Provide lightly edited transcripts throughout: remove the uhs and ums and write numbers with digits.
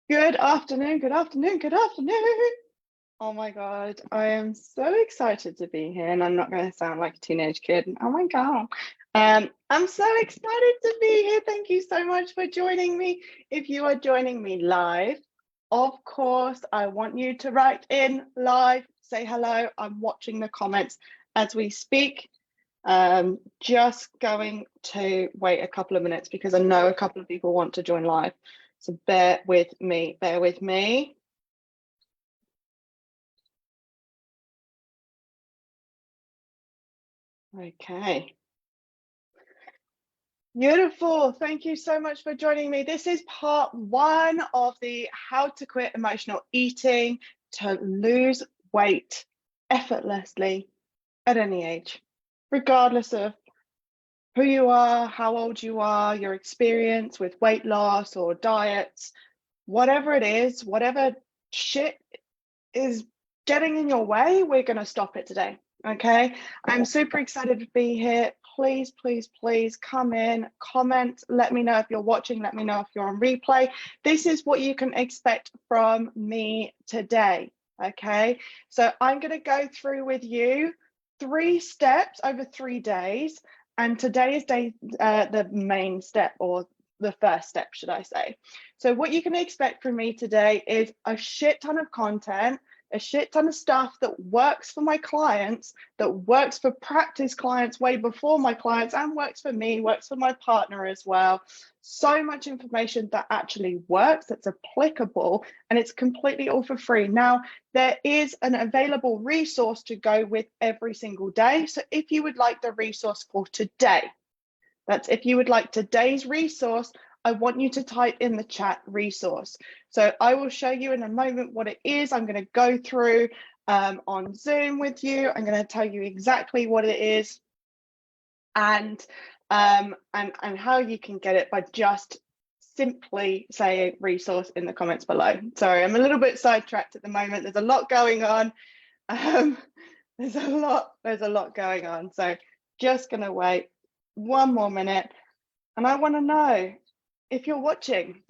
Good afternoon, good afternoon, good afternoon. Oh my God, I am so excited to be here, and I'm not going to sound like a teenage kid. Oh my God. I'm so excited to be here. Thank you so much for joining me. If you are joining me live, of course, I want you to write in live, say hello. I'm watching the comments as we speak. Just going to wait a couple of minutes because I know a couple of people want to join live. So bear with me, bear with me. Okay. Beautiful. Thank you so much for joining me. This is part one of the How to Quit Emotional Eating to Lose Weight Effortlessly at any age, regardless of who you are, how old you are, your experience with weight loss or diets, whatever it is, whatever shit is getting in your way, we're going to stop it today. Okay. I'm super excited to be here. Please, please, please come in, comment, let me know if you're watching, let me know if you're on replay. This is what you can expect from me today. Okay. So I'm going to go through with you 3 steps over 3 days. And today is the main step, or the first step, should I say. So what you can expect from me today is a shit ton of content, a shit ton of stuff that works for my clients, that works for practice clients way before my clients, and works for me, works for my partner as well. So much information that actually works, that's applicable, and it's completely all for free. Now, there is an available resource to go with every single day. So if you would like the resource for today, that's if you would like today's resource, I want you to type in the chat resource. So I will show you in a moment what it is. I'm going to go through on Zoom with you. I'm going to tell you exactly what it is and how you can get it by just simply saying resource in the comments below. Sorry, I'm a little bit sidetracked at the moment. There's a lot going on. There's a lot going on. So just going to wait one more minute. And I want to know if you're watching.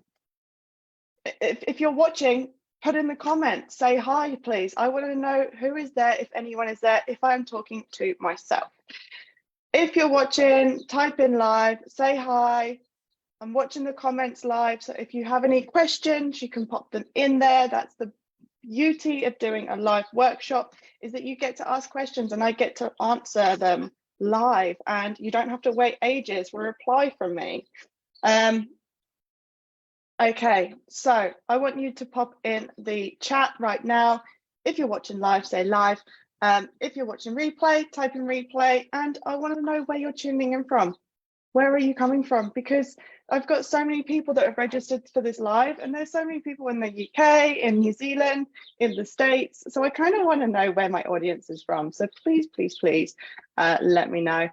If you're watching, put in the comments, say hi, please. I want to know who is there, if anyone is there, if I'm talking to myself. If you're watching, type in live, say hi. I'm watching the comments live. So if you have any questions, you can pop them in there. That's the beauty of doing a live workshop, is that you get to ask questions and I get to answer them live, and you don't have to wait ages for a reply from me. Okay, so I want you to pop in the chat right now. If you're watching live, say live. If you're watching replay, type in replay, and I want to know where you're tuning in from. Where are you coming from? Because I've got so many people that have registered for this live, and there's so many people in the UK, in New Zealand, in the States. So I kind of want to know where my audience is from. So please, please, please let me know.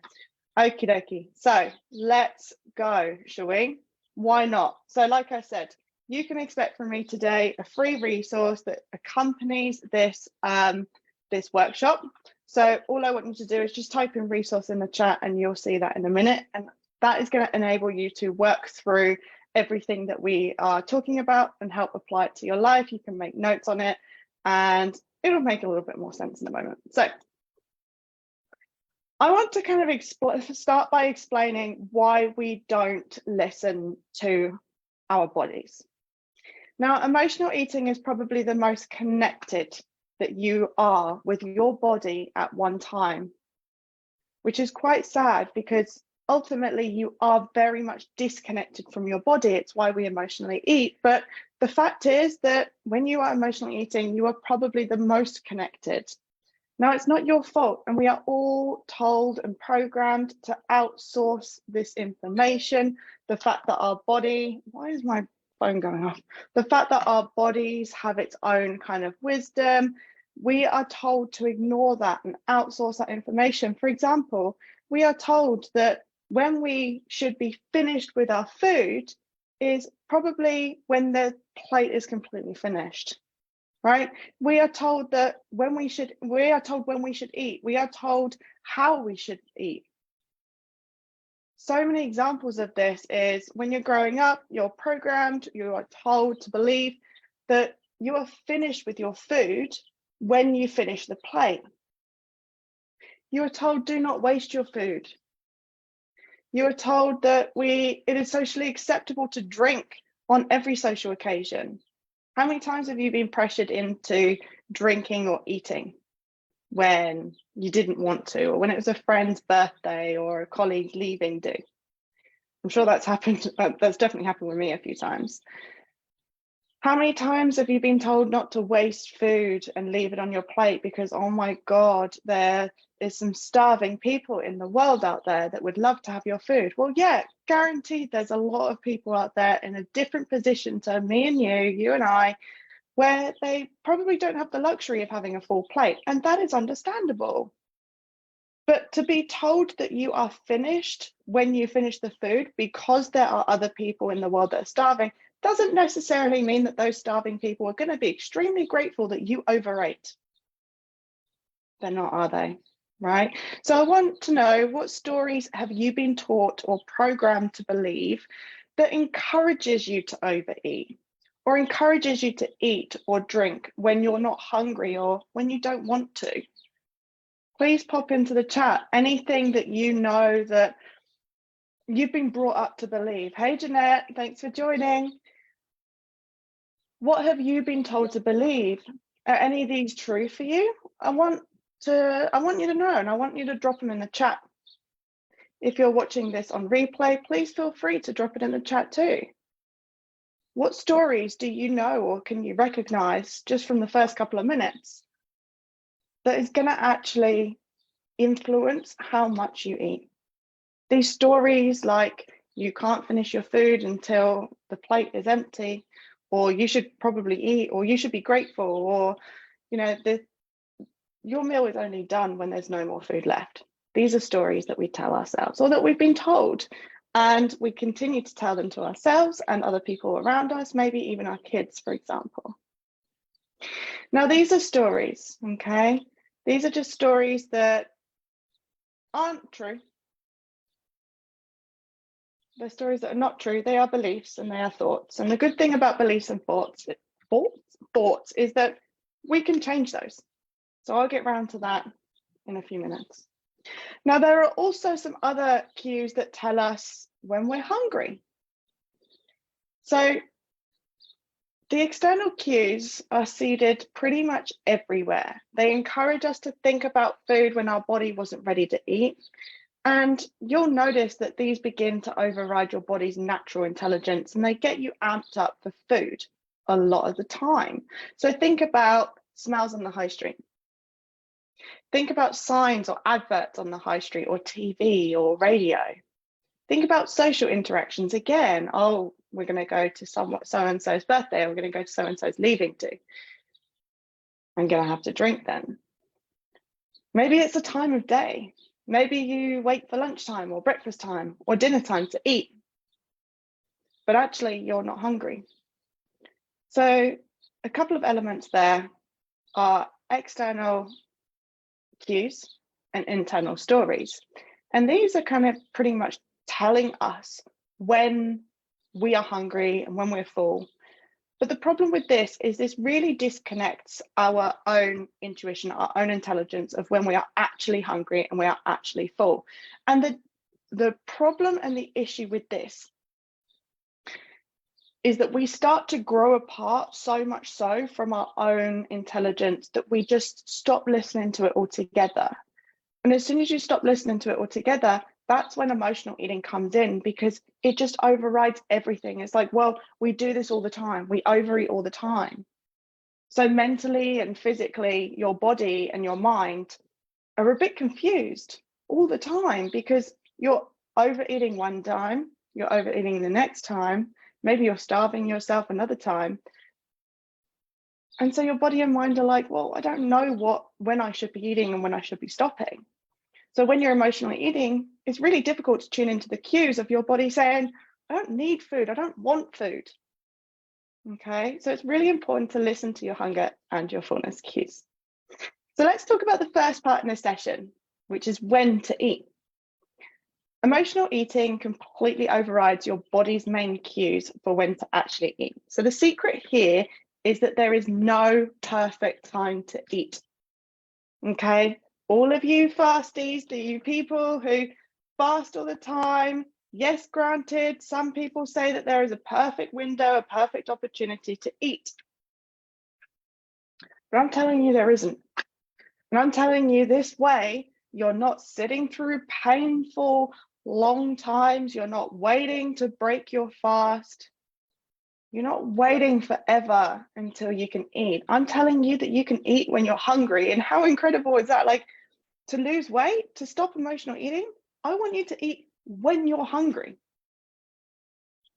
Okie dokie. So let's go, shall we? Why not? So like I said, you can expect from me today a free resource that accompanies this, this workshop. So all I want you to do is just type in resource in the chat and you'll see that in a minute. And that is going to enable you to work through everything that we are talking about and help apply it to your life. You can make notes on it and it'll make a little bit more sense in a moment. So I want to kind of start by explaining why we don't listen to our bodies. Now, emotional eating is probably the most connected that you are with your body at one time, which is quite sad because ultimately you are very much disconnected from your body. It's why we emotionally eat. But the fact is that when you are emotionally eating, you are probably the most connected. Now, it's not your fault, and we are all told and programmed to outsource this information. The fact that our body, why is my phone going off? The fact that our bodies have its own kind of wisdom, we are told to ignore that and outsource that information. For example, we are told that when we should be finished with our food is probably when the plate is completely finished. Right? We are told that when we should eat. We are told how we should eat. So many examples of this is when you're growing up, you're programmed, you are told to believe that you are finished with your food when you finish the plate. You are told, do not waste your food. You are told that it is socially acceptable to drink on every social occasion. How many times have you been pressured into drinking or eating when you didn't want to, or when it was a friend's birthday or a colleague leaving do? I'm sure that's happened. That's definitely happened with me a few times. How many times have you been told not to waste food and leave it on your plate because, oh my God, there is some starving people in the world out there that would love to have your food? Well, yeah, guaranteed there's a lot of people out there in a different position to me and you and I, where they probably don't have the luxury of having a full plate, and that is understandable. But to be told that you are finished when you finish the food because there are other people in the world that are starving doesn't necessarily mean that those starving people are going to be extremely grateful that you overate. They're not, are they? Right? So I want to know, what stories have you been taught or programmed to believe that encourages you to overeat, or encourages you to eat or drink when you're not hungry or when you don't want to? Please pop into the chat anything that you know that you've been brought up to believe. Hey, Jeanette, thanks for joining. What have you been told to believe? Are any of these true for you? I want you to know, and I want you to drop them in the chat. If you're watching this on replay, please feel free to drop it in the chat too. What stories do you know or can you recognize just from the first couple of minutes that is going to actually influence how much you eat? These stories like you can't finish your food until the plate is empty, or you should probably eat, or you should be grateful, or your meal is only done when there's no more food left. These are stories that we tell ourselves, or that we've been told, and we continue to tell them to ourselves and other people around us, maybe even our kids, for example. Now, these are stories, okay? These are just stories that aren't true. They're stories that are not true. They are beliefs and they are thoughts. And the good thing about beliefs and thoughts is that we can change those. So I'll get round to that in a few minutes. Now, there are also some other cues that tell us when we're hungry. So the external cues are seeded pretty much everywhere. They encourage us to think about food when our body wasn't ready to eat. And you'll notice that these begin to override your body's natural intelligence, and they get you amped up for food a lot of the time. So think about smells on the high street. Think about signs or adverts on the high street, or TV or radio. Think about social interactions again. Oh, we're going to go to so-and-so's birthday, or we're going to go to so-and-so's leaving do. I'm going to have to drink then. Maybe it's a time of day. Maybe you wait for lunchtime or breakfast time or dinner time to eat, but actually you're not hungry. So a couple of elements there are external cues and internal stories. And these are kind of pretty much telling us when we are hungry and when we're full. But the problem with this is this really disconnects our own intuition, our own intelligence of when we are actually hungry and we are actually full. And the problem and the issue with this is that we start to grow apart so much so from our own intelligence that we just stop listening to it altogether. And as soon as you stop listening to it altogether, that's when emotional eating comes in, because it just overrides everything. It's like, well, we do this all the time. We overeat all the time. So mentally and physically, your body and your mind are a bit confused all the time, because you're overeating one time, you're overeating the next time, maybe you're starving yourself another time. And so your body and mind are like, well, I don't know when I should be eating and when I should be stopping. So when you're emotionally eating, it's really difficult to tune into the cues of your body saying, I don't need food, I don't want food. Okay, so it's really important to listen to your hunger and your fullness cues. So let's talk about the first part in this session, which is when to eat. Emotional eating completely overrides your body's main cues for when to actually eat. So the secret here is that there is no perfect time to eat. Okay, all of you fasties, you people who fast all the time, yes, granted, some people say that there is a perfect window, a perfect opportunity to eat. But I'm telling you there isn't. And I'm telling you this way, you're not sitting through painful, long times. You're not waiting to break your fast. You're not waiting forever until you can eat. I'm telling you that you can eat when you're hungry. And how incredible is that? Like, to lose weight, to stop emotional eating, I want you to eat when you're hungry.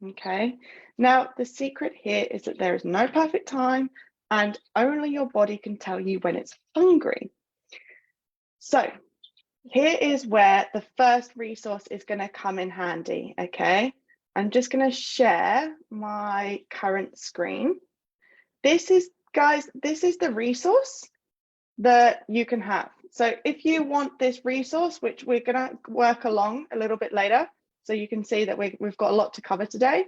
Okay. Now, the secret here is that there is no perfect time and only your body can tell you when it's hungry. So here is where the first resource is going to come in handy. Okay. I'm just going to share my current screen. This is, guys, this is the resource that you can have. So if you want this resource, which we're going to work along a little bit later, so you can see that we've got a lot to cover today.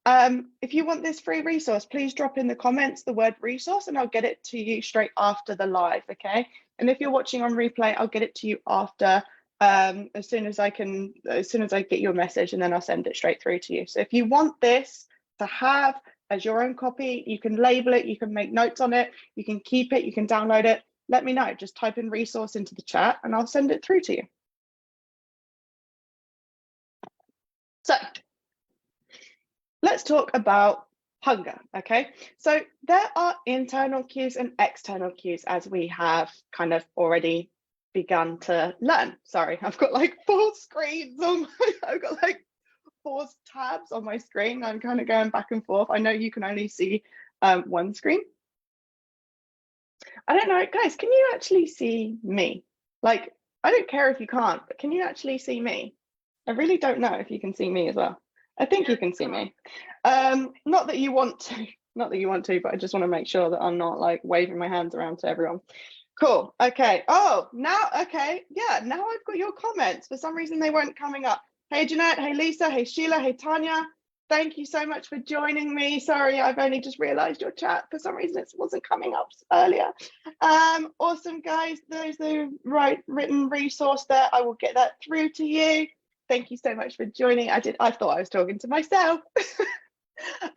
If you want this free resource, please drop in the comments the word resource and I'll get it to you straight after the live, okay? And if you're watching on replay, I'll get it to you after, as soon as I get your message, and then I'll send it straight through to you. So if you want this to have as your own copy, you can label it, you can make notes on it, you can keep it, you can download it. Let me know. Just type in resource into the chat and I'll send it through to you. So let's talk about hunger, okay? So there are internal cues and external cues, as we have kind of already begun to learn. Sorry, I've got like 4 screens on I've got like 4 tabs on my screen. I'm kind of going back and forth. I know you can only see one screen. I don't know, guys, can you actually see me? Like, I don't care if you can't, but can you actually see me? I really don't know if you can see me as well. I think you can see me. Not that you want to, but I just want to make sure that I'm not like waving my hands around to everyone. Cool. Okay. Oh, now, okay. Yeah, now I've got your comments. For some reason, they weren't coming up. Hey, Jeanette. Hey, Lisa. Hey, Sheila. Hey, Tanya. Thank you so much for joining me. Sorry, I've only just realized your chat. For some reason, it wasn't coming up earlier. Awesome, guys. There's the right written resource there. I will get that through to you. Thank you so much for joining. I thought I was talking to myself.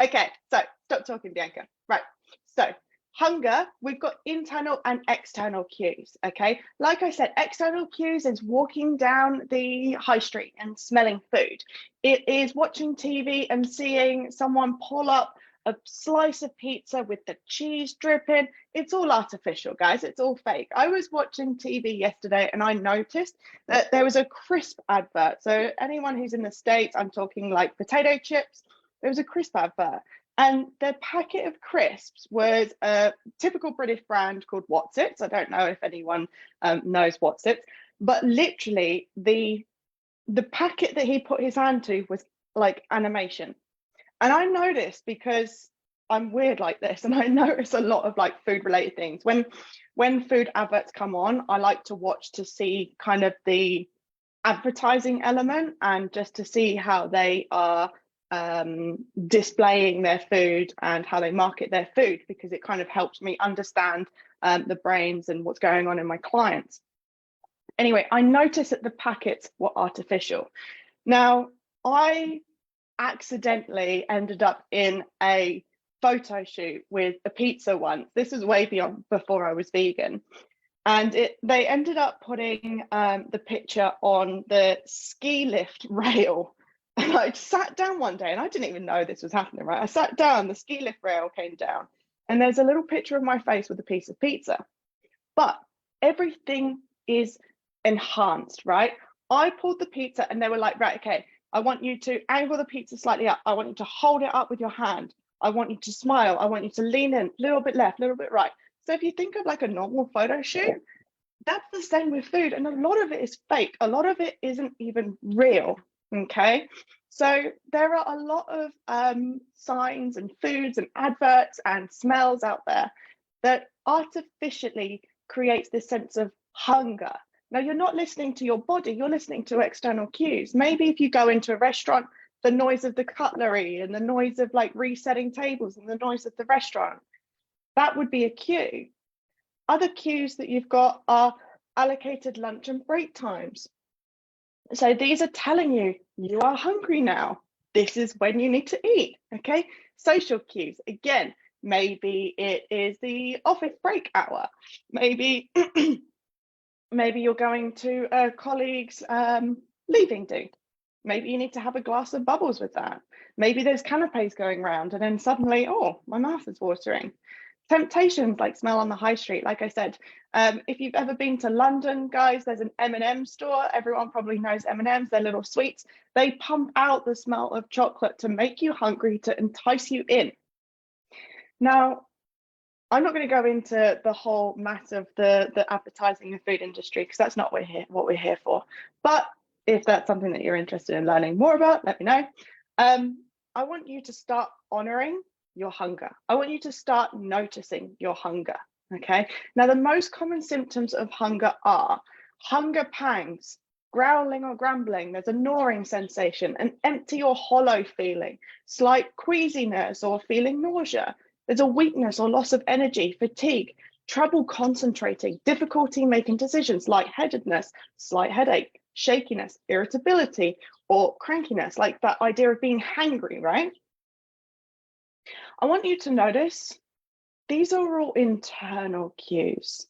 Okay, so stop talking, Bianca. Right, so hunger, we've got internal and external cues, okay? Like I said, external cues is walking down the high street and smelling food. It is watching TV and seeing someone pull up a slice of pizza with the cheese dripping. It's all artificial, guys. It's all fake. I was watching TV yesterday and I noticed that there was a crisp advert. So anyone who's in the States, I'm talking like potato chips, there was a crisp advert. And the packet of crisps was a typical British brand called Wotsits. I don't know if anyone knows Wotsits, but literally the packet that he put his hand to was like animation. And I noticed, because I'm weird like this, and I notice a lot of like food related things. When food adverts come on, I like to watch to see kind of the advertising element and just to see how they are displaying their food and how they market their food, because it kind of helps me understand the brains and what's going on in my clients. Anyway, I noticed that the packets were artificial. Now, I accidentally ended up in a photo shoot with a pizza once. This was way beyond before I was vegan. And they ended up putting the picture on the ski lift rail. And I sat down one day, and I didn't even know this was happening, right? I sat down, the ski lift rail came down, and there's a little picture of my face with a piece of pizza. But everything is enhanced, right? I pulled the pizza and they were like, right, okay, I want you to angle the pizza slightly up. I want you to hold it up with your hand. I want you to smile. I want you to lean in, a little bit left, a little bit right. So if you think of like a normal photo shoot, that's the same with food. And a lot of it is fake. A lot of it isn't even real. Okay. So there are a lot of signs and foods and adverts and smells out there that artificially creates this sense of hunger. Now, you're not listening to your body, you're listening to external cues. Maybe if you go into a restaurant, the noise of the cutlery and the noise of like resetting tables and the noise of the restaurant. That would be a cue. Other cues that you've got are allocated lunch and break times. So these are telling you, you are hungry now. This is when you need to eat, okay? Social cues, again, maybe it is the office break hour. Maybe, maybe you're going to a colleague's leaving do. Maybe you need to have a glass of bubbles with that. Maybe there's canapes going around and then suddenly, oh, my mouth is watering. Temptations like smell on the high street. Like I said, if you've ever been to London, guys, there's an M&M store. Everyone probably knows M&Ms, they're little sweets. They pump out the smell of chocolate to make you hungry, to entice you in. Now, I'm not going to go into the whole mass of the advertising and food industry, because that's not what we're here for. But if that's something that you're interested in learning more about, let me know. I want you to start honoring your hunger. I want you to start noticing your hunger, okay? Now, the most common symptoms of hunger are hunger pangs, growling or grumbling, there's a gnawing sensation, an empty or hollow feeling, slight queasiness or feeling nausea, there's a weakness or loss of energy, fatigue, trouble concentrating, difficulty making decisions, lightheadedness, slight headache, shakiness, irritability, or crankiness, like that idea of being hangry, right? I want you to notice these are all internal cues.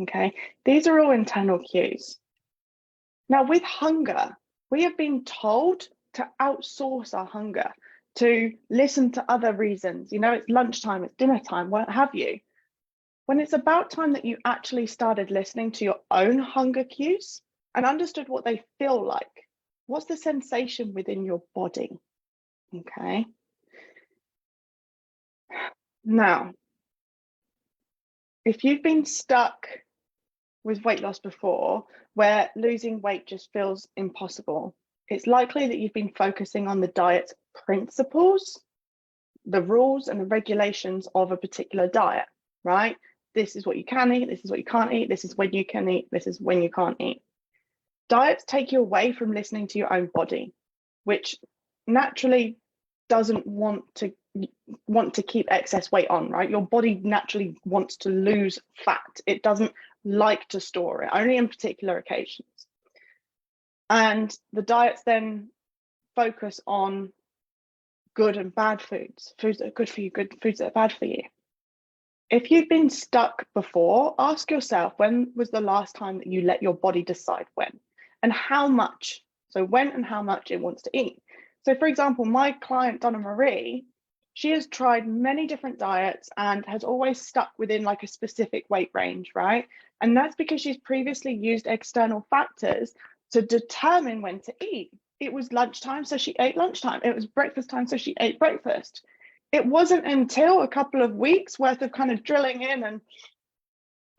Okay, these are all internal cues. Now, with hunger, we have been told to outsource our hunger, to listen to other reasons. You know, it's lunchtime, it's dinner time, what have you. When it's about time that you actually started listening to your own hunger cues and understood what they feel like, what's the sensation within your body? Okay. Now, if you've been stuck with weight loss before, where losing weight just feels impossible, it's likely that you've been focusing on the diet's principles, the rules and the regulations of a particular diet, right? This is what you can eat, this is what you can't eat, this is when you can eat, this is when you can't eat. Diets take you away from listening to your own body, which naturally doesn't want to keep excess weight on, right? Your body naturally wants to lose fat. It doesn't like to store it, only in particular occasions. And the diets then focus on good and bad foods, foods that are good for you, good foods that are bad for you. If you've been stuck before, ask yourself, when was the last time that you let your body decide when and how much? So when and how much it wants to eat. So for example, my client, Donna Marie, she has tried many different diets and has always stuck within like a specific weight range, right? And that's because she's previously used external factors to determine when to eat. It was lunchtime, so she ate lunchtime. It was breakfast time, so she ate breakfast. It wasn't until a couple of weeks worth of kind of drilling in and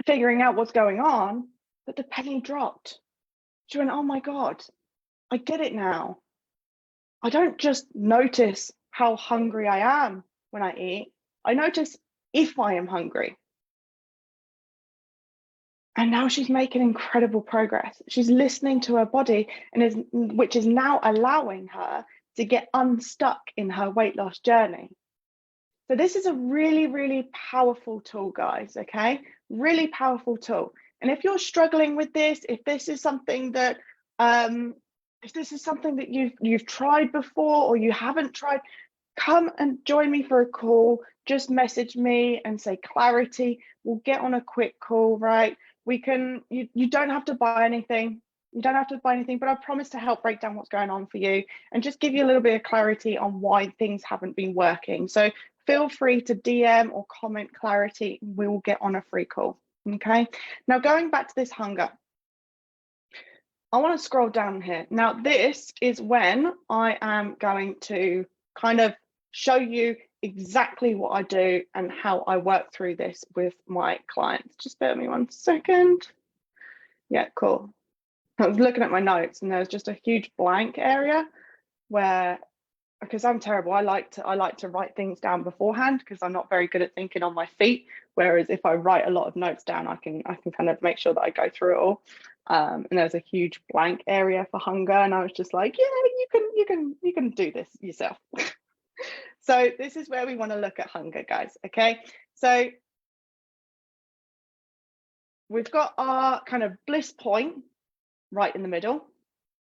figuring out what's going on that the penny dropped. She went, oh my God, I get it now. I don't just notice how hungry I am when I eat. I notice if I am hungry. And now she's making incredible progress. She's listening to her body, which is now allowing her to get unstuck in her weight loss journey. So this is a really, really powerful tool, guys, okay? Really powerful tool. And if you're struggling with this, if this is something that you've tried before or you haven't tried, come and join me for a call. Just message me and say clarity. We'll get on a quick call, right? You don't have to buy anything. You don't have to buy anything, but I promise to help break down what's going on for you and just give you a little bit of clarity on why things haven't been working. So feel free to DM or comment clarity. We will get on a free call. Okay. Now going back to this hunger, I want to scroll down here. Now this is when I am going to kind of show you exactly what I do and how I work through this with my clients. Just bear with me 1 second. Yeah, cool. I was looking at my notes and there's just a huge blank area where, because I'm terrible, I like to write things down beforehand because I'm not very good at thinking on my feet. Whereas if I write a lot of notes down, I can kind of make sure that I go through it all. And there's a huge blank area for hunger, and I was just like, yeah, you can do this yourself. So this is where we want to look at hunger, guys. Okay, So we've got our kind of bliss point right in the middle,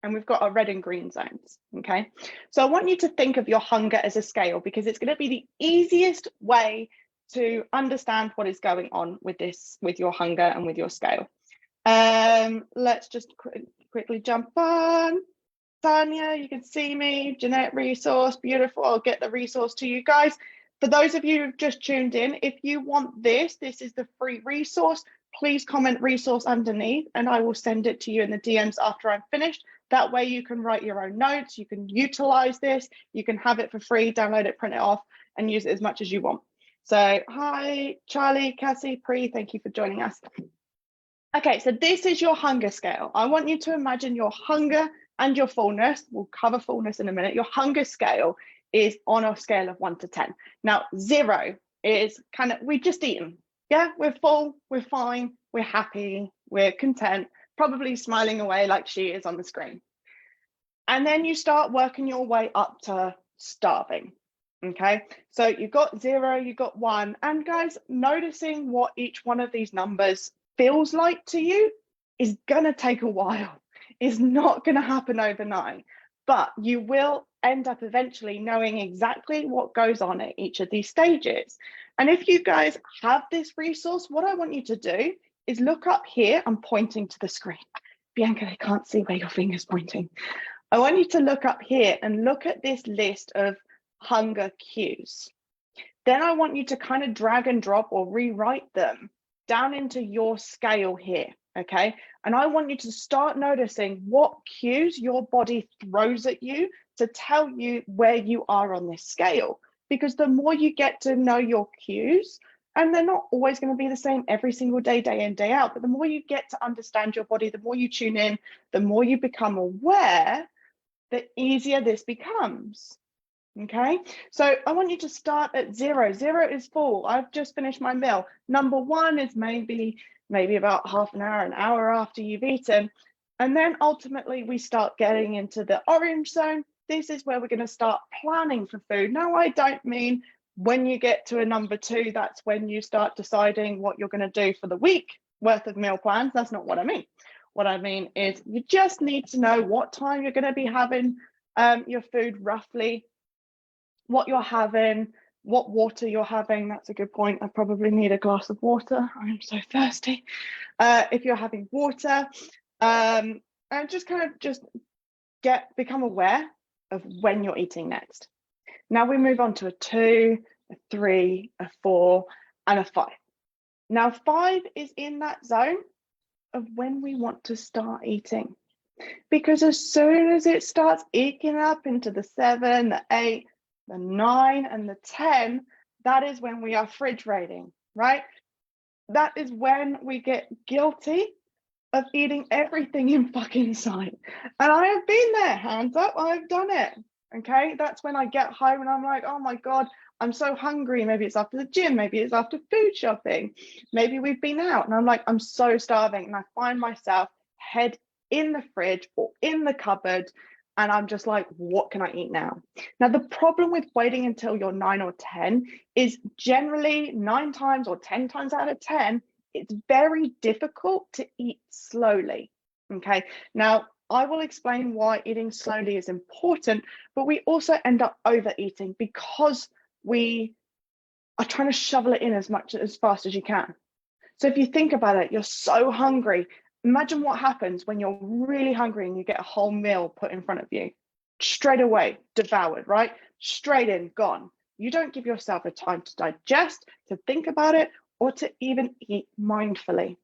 and we've got our red and green zones, okay? So I want you to think of your hunger as a scale, because it's going to be the easiest way to understand what is going on with this, with your hunger and with your scale. Let's just quickly jump on. Tanya, you can see me. Jeanette, resource, beautiful. I'll get the resource to you guys. For those of you who've just tuned in, if you want this is the free resource. Please comment resource underneath and I will send it to you in the DMs after I'm finished. That way you can write your own notes, you can utilize this, you can have it for free, download it, print it off, and use it as much as you want. So hi, Charlie, Cassie, Pri, thank you for joining us. Okay, so this is your hunger scale. I want you to imagine your hunger and your fullness. We'll cover fullness in a minute. Your hunger scale is on a scale of 1 to 10. Now, 0 is kind of, we've just eaten. Yeah, we're full, we're fine, we're happy, we're content, probably smiling away like she is on the screen. And then you start working your way up to starving. Okay, so you've got 0, you've got 1. And guys, noticing what each one of these numbers feels like to you is gonna take a while. It's not gonna happen overnight, but you will end up eventually knowing exactly what goes on at each of these stages. And if you guys have this resource, what I want you to do is look up here. I'm pointing to the screen. Bianca, I can't see where your finger's pointing. I want you to look up here and look at this list of hunger cues. Then I want you to kind of drag and drop or rewrite them down into your scale here, okay? And I want you to start noticing what cues your body throws at you to tell you where you are on this scale. Because the more you get to know your cues, and they're not always going to be the same every single day, day in, day out, but the more you get to understand your body, the more you tune in, the more you become aware, the easier this becomes. Okay, so I want you to start at 0. 0 is full. I've just finished my meal. Number 1 is maybe about half an hour after you've eaten. And then ultimately we start getting into the orange zone. This is where we're going to start planning for food. Now, I don't mean when you get to a number 2, that's when you start deciding what you're going to do for the week worth of meal plans. That's not what I mean. What I mean is you just need to know what time you're going to be having your food roughly, what you're having, what water you're having. That's a good point. I probably need a glass of water. I'm so thirsty. If you're having water, and just kind of become aware of when you're eating next. Now we move on to a 2, a 3, a 4, and a 5. Now 5 is in that zone of when we want to start eating. Because as soon as it starts eking up into the 7, the 8, the 9, and the 10, that is when we are fridge raiding, right? That is when we get guilty of eating everything in fucking sight. And I have been there, hands up, I've done it. Okay, that's when I get home and I'm like, oh my God, I'm so hungry. Maybe it's after the gym, maybe it's after food shopping, maybe we've been out and I'm like, I'm so starving. And I find myself head in the fridge or in the cupboard. And I'm just like, what can I eat now? Now, the problem with waiting until you're 9 or 10 is generally 9 times or 10 times out of 10, it's very difficult to eat slowly. Okay. Now, I will explain why eating slowly is important, but we also end up overeating because we are trying to shovel it in as fast as you can. So if you think about it, you're so hungry. Imagine what happens when you're really hungry and you get a whole meal put in front of you. Straight away, devoured, right? Straight in, gone. You don't give yourself a time to digest, to think about it, or to even eat mindfully.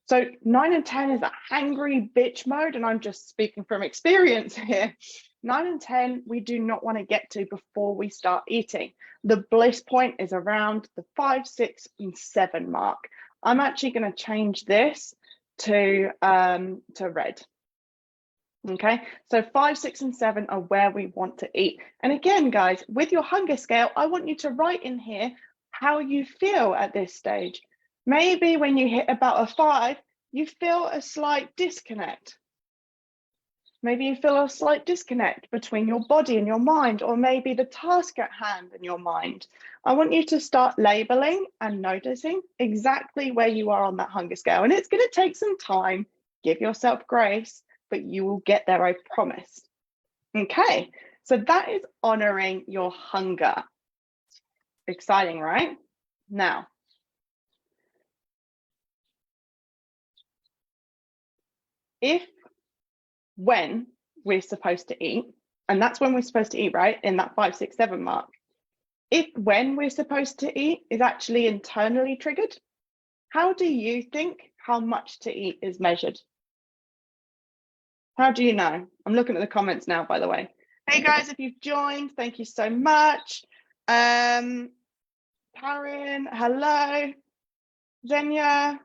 So 9 and 10 is that hangry bitch mode, and I'm just speaking from experience here. 9 and 10, we do not want to get to before we start eating. The bliss point is around the 5, 6, and 7 mark. I'm actually going to change this to red. Okay, so 5, 6, and 7 are where we want to eat. And again, guys, with your hunger scale, I want you to write in here how you feel at this stage. Maybe when you hit about a 5, you feel a slight disconnect. Maybe you feel a slight disconnect between your body and your mind, or maybe the task at hand and your mind. I want you to start labeling and noticing exactly where you are on that hunger scale. And it's going to take some time. Give yourself grace, but you will get there, I promise. Okay, so that is honoring your hunger. Exciting, right? Now, when we're supposed to eat, and that's when we're supposed to eat, right? In that 5, 6, 7 mark. If when we're supposed to eat is actually internally triggered, how do you think how much to eat is measured? How do you know? I'm looking at the comments now, by the way. Hey guys, if you've joined, thank you so much. Karen, hello. Zenya,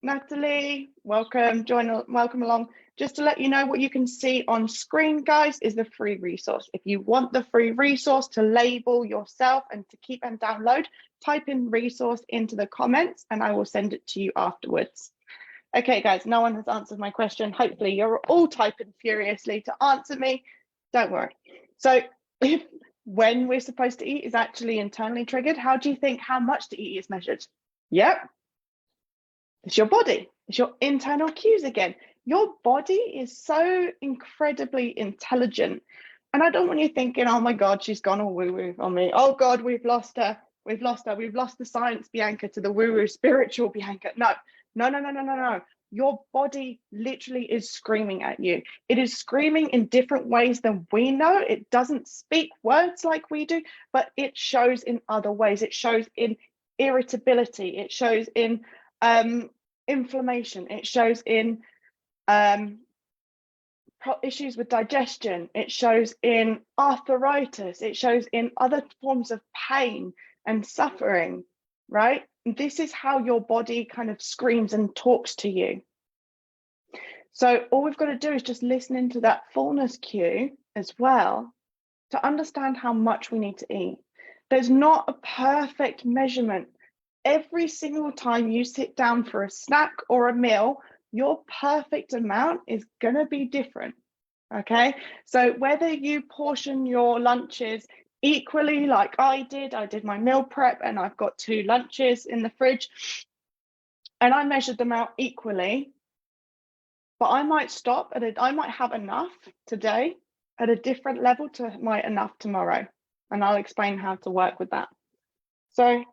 Natalie, welcome, welcome along. Just to let you know, what you can see on screen, guys, is the free resource. If you want the free resource to label yourself and to keep and download, type in resource into the comments and I will send it to you afterwards. Okay, guys, no one has answered my question. Hopefully you're all typing furiously to answer me. Don't worry. So if when we're supposed to eat is actually internally triggered, how do you think how much to eat is measured? Yep. It's your body. It's your internal cues again. Your body is so incredibly intelligent. And I don't want you thinking, oh my God, she's gone all woo-woo on me. Oh God, we've lost her. We've lost her. We've lost the science Bianca to the woo-woo spiritual Bianca. No. Your body literally is screaming at you. It is screaming in different ways than we know. It doesn't speak words like we do, but it shows in other ways. It shows in irritability. It shows in inflammation. It shows in issues with digestion. It shows in arthritis. It shows in other forms of pain and suffering, right? This is how your body kind of screams and talks to you. So all we've got to do is just listen into that fullness cue as well to understand how much we need to eat. There's not a perfect measurement. Every single time you sit down for a snack or a meal, your perfect amount is going to be different. Okay, so whether you portion your lunches equally like I did my meal prep and I've got 2 lunches in the fridge and I measured them out equally, but I might stop at I might have enough today at a different level to my enough tomorrow, and I'll explain how to work with that. So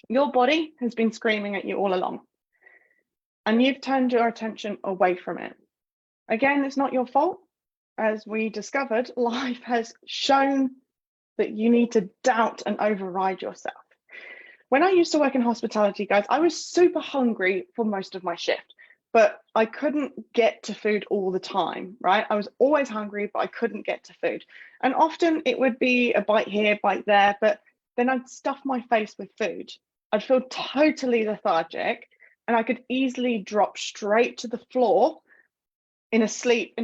your body has been screaming at you all along, and you've turned your attention away from it. Again, it's not your fault. As we discovered, life has shown that you need to doubt and override yourself. When I used to work in hospitality, guys, I was super hungry for most of my shift, but I couldn't get to food all the time, right? I was always hungry, but I couldn't get to food. And often it would be a bite here, bite there, but then I'd stuff my face with food. I'd feel totally lethargic and I could easily drop straight to the floor in a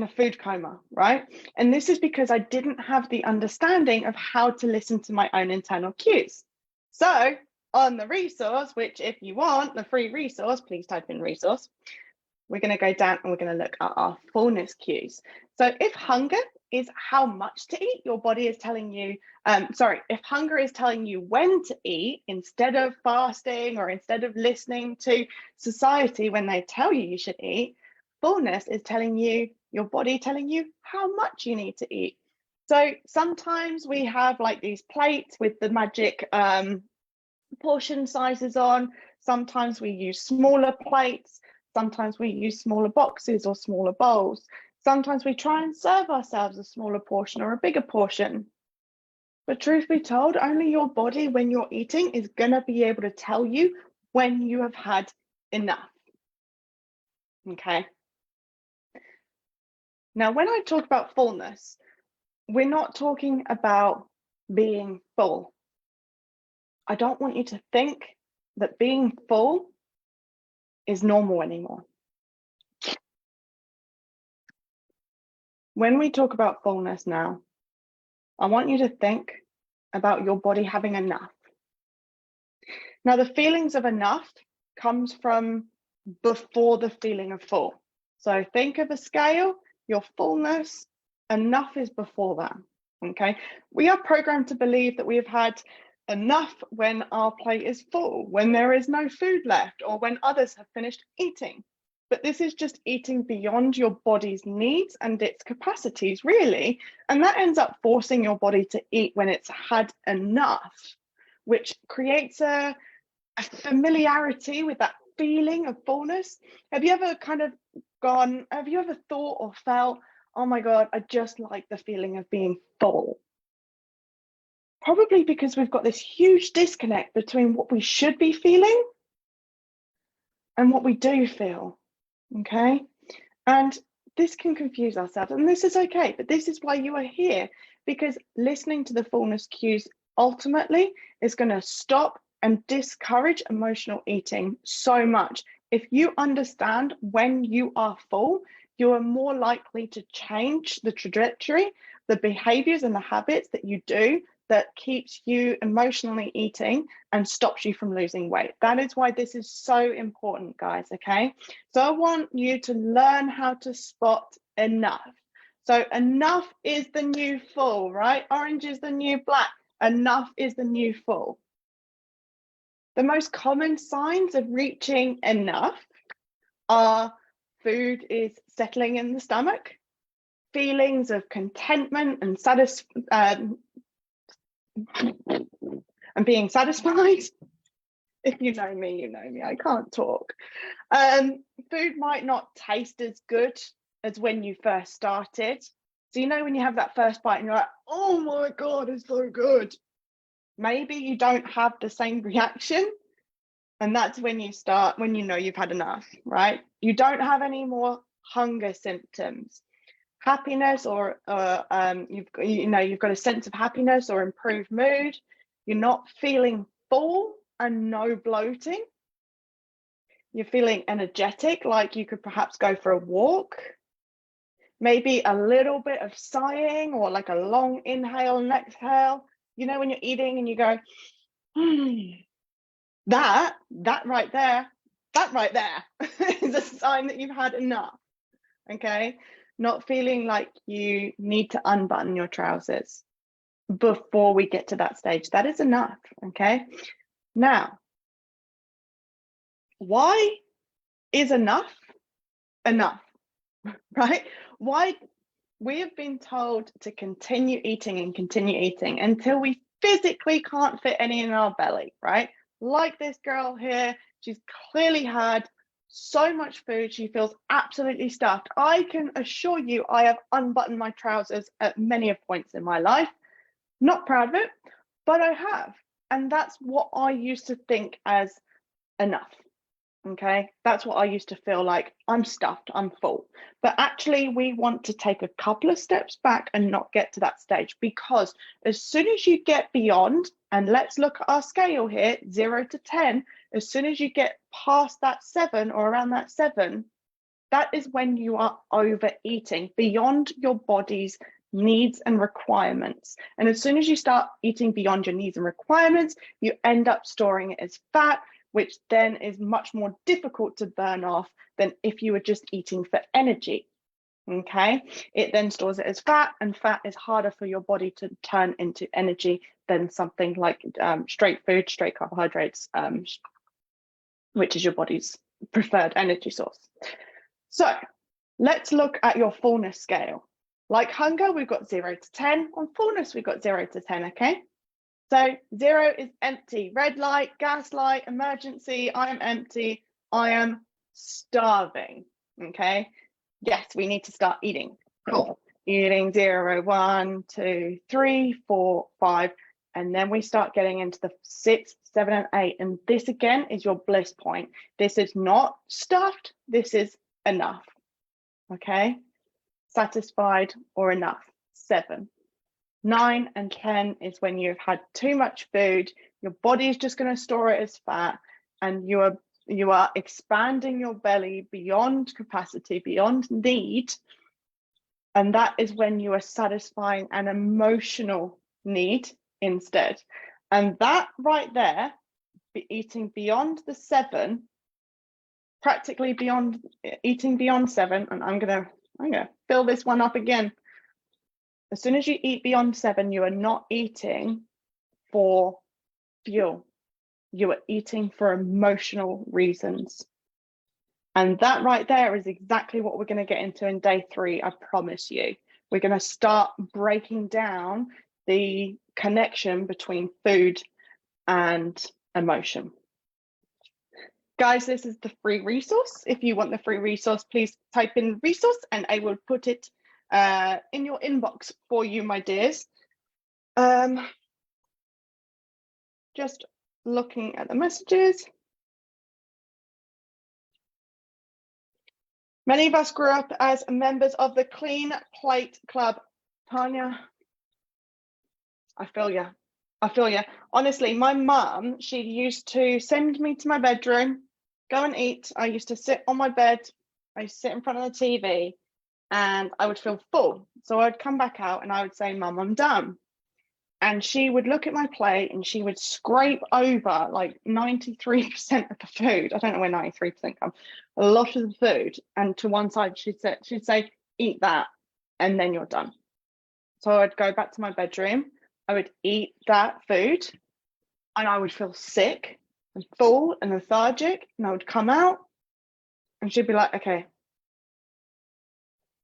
food coma, right? And this is because I didn't have the understanding of how to listen to my own internal cues. So on the resource, which if you want the free resource, please type in resource. We're going to go down and we're going to look at our fullness cues. So if hunger is how much to eat, your body is telling you, if hunger is telling you when to eat instead of fasting or instead of listening to society when they tell you you should eat, fullness is telling you, your body telling you how much you need to eat. So sometimes we have like these plates with the magic portion sizes on. Sometimes we use smaller plates. Sometimes we use smaller boxes or smaller bowls. Sometimes we try and serve ourselves a smaller portion or a bigger portion. But truth be told, only your body when you're eating is going to be able to tell you when you have had enough. Okay. Now, when I talk about fullness, we're not talking about being full. I don't want you to think that being full is normal anymore. When we talk about fullness now, I want you to think about your body having enough. Now, the feelings of enough comes from before the feeling of full. So think of a scale, your fullness, enough is before that. Okay, we are programmed to believe that we have had enough when our plate is full, when there is no food left, or when others have finished eating. But this is just eating beyond your body's needs and its capacities, really. And that ends up forcing your body to eat when it's had enough, which creates a familiarity with that feeling of fullness. Have you ever thought or felt, oh my God, I just like the feeling of being full? Probably because we've got this huge disconnect between what we should be feeling and what we do feel, okay? And this can confuse ourselves, and this is okay, but this is why you are here, because listening to the fullness cues ultimately is going to stop and discourage emotional eating so much. If you understand when you are full, you are more likely to change the trajectory, the behaviors and the habits that you do that keeps you emotionally eating and stops you from losing weight. That is why this is so important, guys, okay? So I want you to learn how to spot enough. So enough is the new full, right? Orange is the new black. Enough is the new full. The most common signs of reaching enough are food is settling in the stomach, feelings of contentment and being satisfied. If you know me, you know me. I can't talk. Food might not taste as good as when you first started. So you know when you have that first bite and you're like, oh my God, it's so good. Maybe you don't have the same reaction. And that's when you know you've had enough, right? You don't have any more hunger symptoms. Happiness or you've got a sense of happiness or improved mood. You're not feeling full and no bloating. You're feeling energetic, like you could perhaps go for a walk. Maybe a little bit of sighing or like a long inhale and exhale. You know, when you're eating and you go, that right there is a sign that you've had enough. Okay, not feeling like you need to unbutton your trousers before we get to that stage. That is enough. Okay, now why is enough, right? Why? We have been told to continue eating and continue eating until we physically can't fit any in our belly, right? Like this girl here, she's clearly had so much food, she feels absolutely stuffed. I can assure you I have unbuttoned my trousers at many points in my life. Not proud of it, but I have. And that's what I used to think as enough. Okay, that's what I used to feel like. I'm stuffed, I'm full. But actually, we want to take a couple of steps back and not get to that stage, because as soon as you get beyond, and let's look at our scale here, 0 to 10, as soon as you get past that 7 or around that 7, that is when you are overeating beyond your body's needs and requirements. And as soon as you start eating beyond your needs and requirements, you end up storing it as fat, which then is much more difficult to burn off than if you were just eating for energy. Okay, it then stores it as fat, and fat is harder for your body to turn into energy than something like straight food, straight carbohydrates, which is your body's preferred energy source. So let's look at your fullness scale. Like hunger, we've got 0 to 10. On fullness, we've got 0 to 10, okay? So 0 is empty, red light, gas light, emergency, I am empty, I am starving, okay? Yes, we need to start eating. Cool. Eating 0, 1, 2, 3, 4, 5, and then we start getting into the 6, 7, and 8. And this again is your bliss point. This is not stuffed, this is enough, okay? Satisfied or enough, 7. 9 and 10 is when you've had too much food, your body is just going to store it as fat, and you are expanding your belly beyond capacity, beyond need, and that is when you are satisfying an emotional need instead. And that right there, eating beyond the 7, practically beyond eating beyond 7, and I'm gonna fill this one up again. As soon as you eat beyond 7, you are not eating for fuel. You are eating for emotional reasons. And that right there is exactly what we're going to get into in day 3, I promise you. We're going to start breaking down the connection between food and emotion. Guys, this is the free resource. If you want the free resource, please type in resource and I will put it in your inbox for you, my dears. Just looking at the messages. Many of us grew up as members of the Clean Plate Club. Tanya, I feel you. I feel you. Honestly, my mum, she used to send me to my bedroom, go and eat. I used to sit on my bed. I used to sit in front of the TV and I would feel full. So I'd come back out and I would say, Mum, I'm done. And she would look at my plate and she would scrape over like 93% of the food. I don't know where 93% comes. A lot of the food. And to one side, she'd say, eat that, and then you're done. So I'd go back to my bedroom. I would eat that food and I would feel sick and full and lethargic. And I would come out and she'd be like, okay.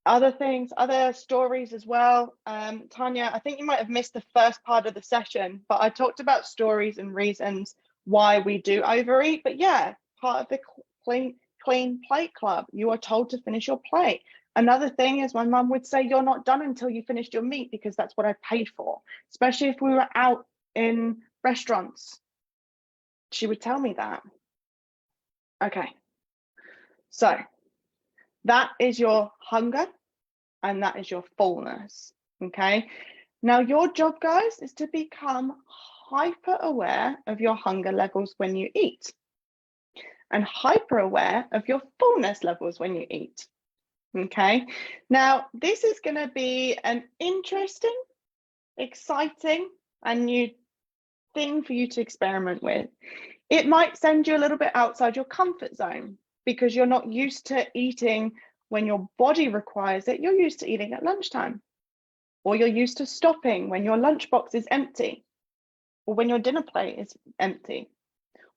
Other things, other stories as well. Tanya, I think you might have missed the first part of the session, but I talked about stories and reasons why we do overeat. But yeah, part of the clean plate club, you are told to finish your plate. Another thing is my mum would say, you're not done until you finished your meat because that's what I paid for, especially if we were out in restaurants. She would tell me that. Okay, so that is your hunger and that is your fullness, okay? Now your job, guys, is to become hyper aware of your hunger levels when you eat and hyper aware of your fullness levels when you eat, okay? Now, this is gonna be an interesting, exciting, and new thing for you to experiment with. It might send you a little bit outside your comfort zone because you're not used to eating when your body requires it. You're used to eating at lunchtime, or you're used to stopping when your lunchbox is empty, or when your dinner plate is empty,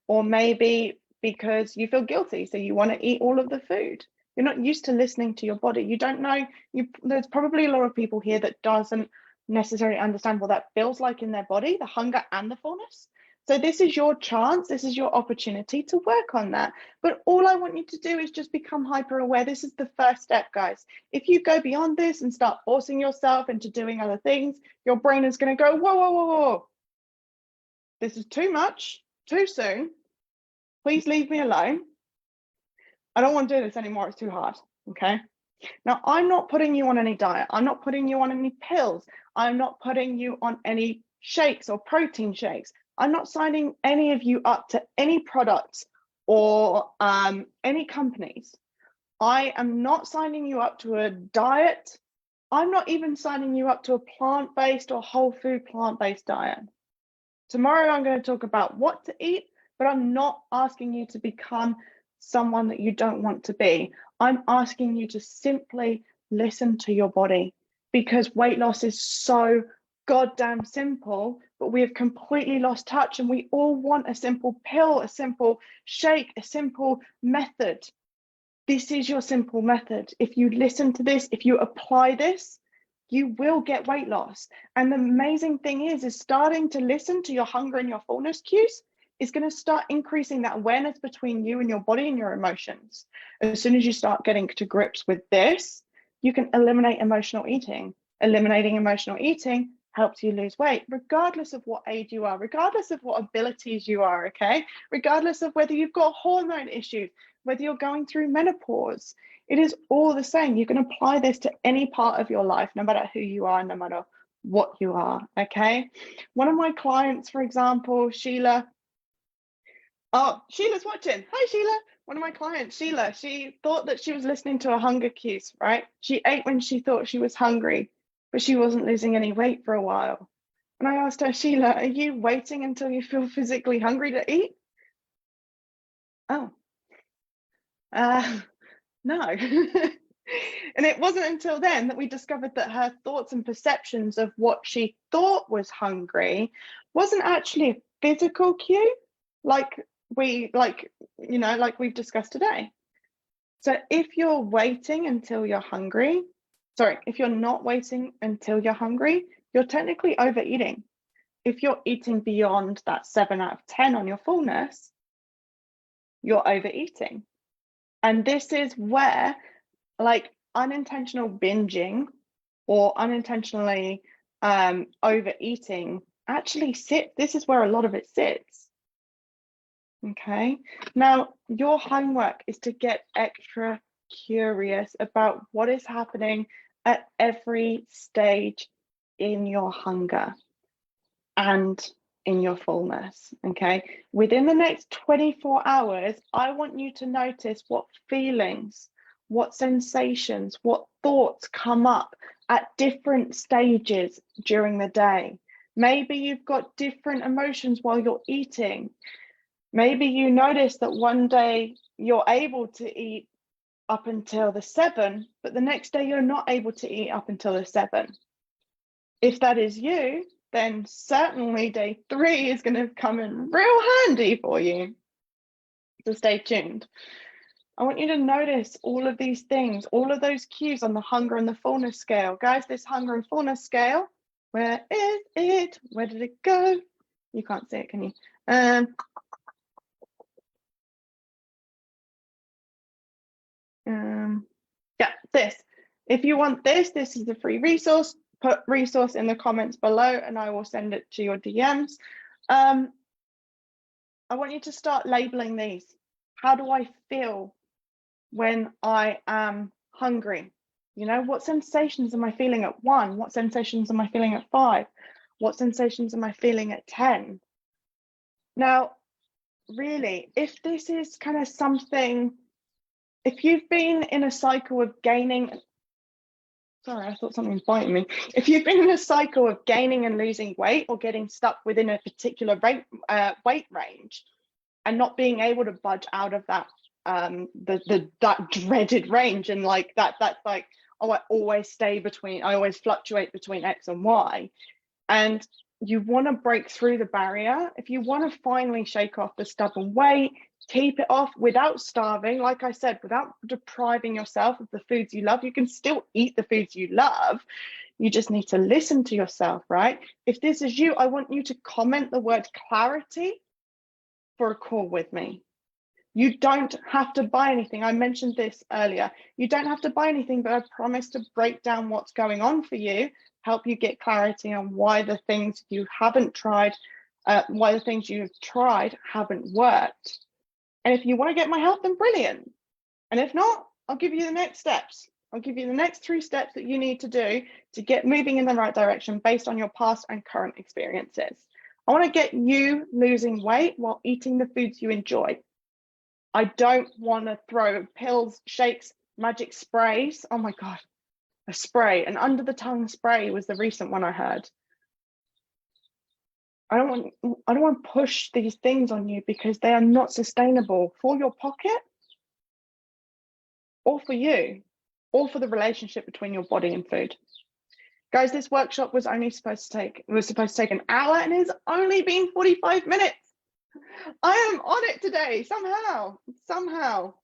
or maybe because you feel guilty, so you want to eat all of the food. You're not used to listening to your body. You don't know, there's probably a lot of people here that doesn't necessarily understand what that feels like in their body, the hunger and the fullness. So this is your chance, this is your opportunity to work on that. But all I want you to do is just become hyper aware. This is the first step, guys. If you go beyond this and start forcing yourself into doing other things, your brain is going to go, whoa, whoa, whoa, whoa. This is too much, too soon. Please leave me alone. I don't want to do this anymore. It's too hard. Okay. Now, I'm not putting you on any diet. I'm not putting you on any pills. I'm not putting you on any shakes or protein shakes. I'm not signing any of you up to any products or any companies. I am not signing you up to a diet. I'm not even signing you up to a plant-based or whole food plant-based diet. Tomorrow, I'm going to talk about what to eat, but I'm not asking you to become someone that you don't want to be. I'm asking you to simply listen to your body, because weight loss is so goddamn simple, but we have completely lost touch, and we all want a simple pill, a simple shake, a simple method. This is your simple method. If you listen to this, if you apply this, you will get weight loss. And the amazing thing is starting to listen to your hunger and your fullness cues is going to start increasing that awareness between you and your body and your emotions. As soon as you start getting to grips with this, you can eliminate emotional eating. Eliminating emotional eating helps you lose weight, regardless of what age you are, regardless of what abilities you are, okay? Regardless of whether you've got hormone issues, whether you're going through menopause, it is all the same. You can apply this to any part of your life, no matter who you are, no matter what you are, okay? One of my clients, for example, Sheila. Oh, Sheila's watching. Hi, Sheila. One of my clients, Sheila, she thought that she was listening to her hunger cues, right? She ate when she thought she was hungry, but she wasn't losing any weight for a while. And I asked her, Sheila, are you waiting until you feel physically hungry to eat? Oh, No. And it wasn't until then that we discovered that her thoughts and perceptions of what she thought was hungry wasn't actually a physical cue, like like we've discussed today. So if you're waiting until you're hungry, sorry, if you're not waiting until you're hungry, you're technically overeating. If you're eating beyond that 7 out of 10 on your fullness, you're overeating. And this is where, like, unintentional binging or unintentionally overeating actually sits. This is where a lot of it sits. Okay. Now, your homework is to get extra curious about what is happening at every stage in your hunger and in your fullness. Okay. Within the next 24 hours, I want you to notice what feelings, what sensations, what thoughts come up at different stages during the day. Maybe you've got different emotions while you're eating. Maybe you notice that one day you're able to eat up until the 7, but the next day you're not able to eat up until the 7. If that is you, then certainly day 3 is going to come in real handy for you. So stay tuned. I want you to notice all of these things, all of those cues on the hunger and the fullness scale. Guys, this hunger and fullness scale, where is it? Where did it go? You can't see it, can you? Yeah, this. If you want this is a free resource. Put resource in the comments below and I will send it to your DMs. I want you to start labeling these. How do I feel when I am hungry? You know, what sensations am I feeling at 1? What sensations am I feeling at 5? What sensations am I feeling at 10? Now, really, if this is kind of something, if you've been in a cycle of gaining, sorry, I thought something was biting me. If you've been in a cycle of gaining and losing weight or getting stuck within a particular weight range and not being able to budge out of that, that dreaded range, and like that's like, oh, I always fluctuate between X and Y, and you want to break through the barrier, if you want to finally shake off the stubborn weight, keep it off without starving, like I said, without depriving yourself of the foods you love. You can still eat the foods you love. You just need to listen to yourself, right? If this is you, I want you to comment the word clarity for a call with me. You don't have to buy anything. I mentioned this earlier. You don't have to buy anything, but I promise to break down what's going on for you, help you get clarity on why the things you haven't tried, why the things you've tried haven't worked. And if you want to get my help, then brilliant. And if not, I'll give you the next steps. I'll give you the next 3 steps that you need to do to get moving in the right direction based on your past and current experiences. I want to get you losing weight while eating the foods you enjoy. I don't want to throw pills, shakes, magic sprays. Oh my God, a spray, an under the tongue spray was the recent one I heard. I don't want to push these things on you because they are not sustainable for your pocket or for you or for the relationship between your body and food. Guys, this workshop was supposed to take an hour and it's only been 45 minutes. I am on it today, somehow.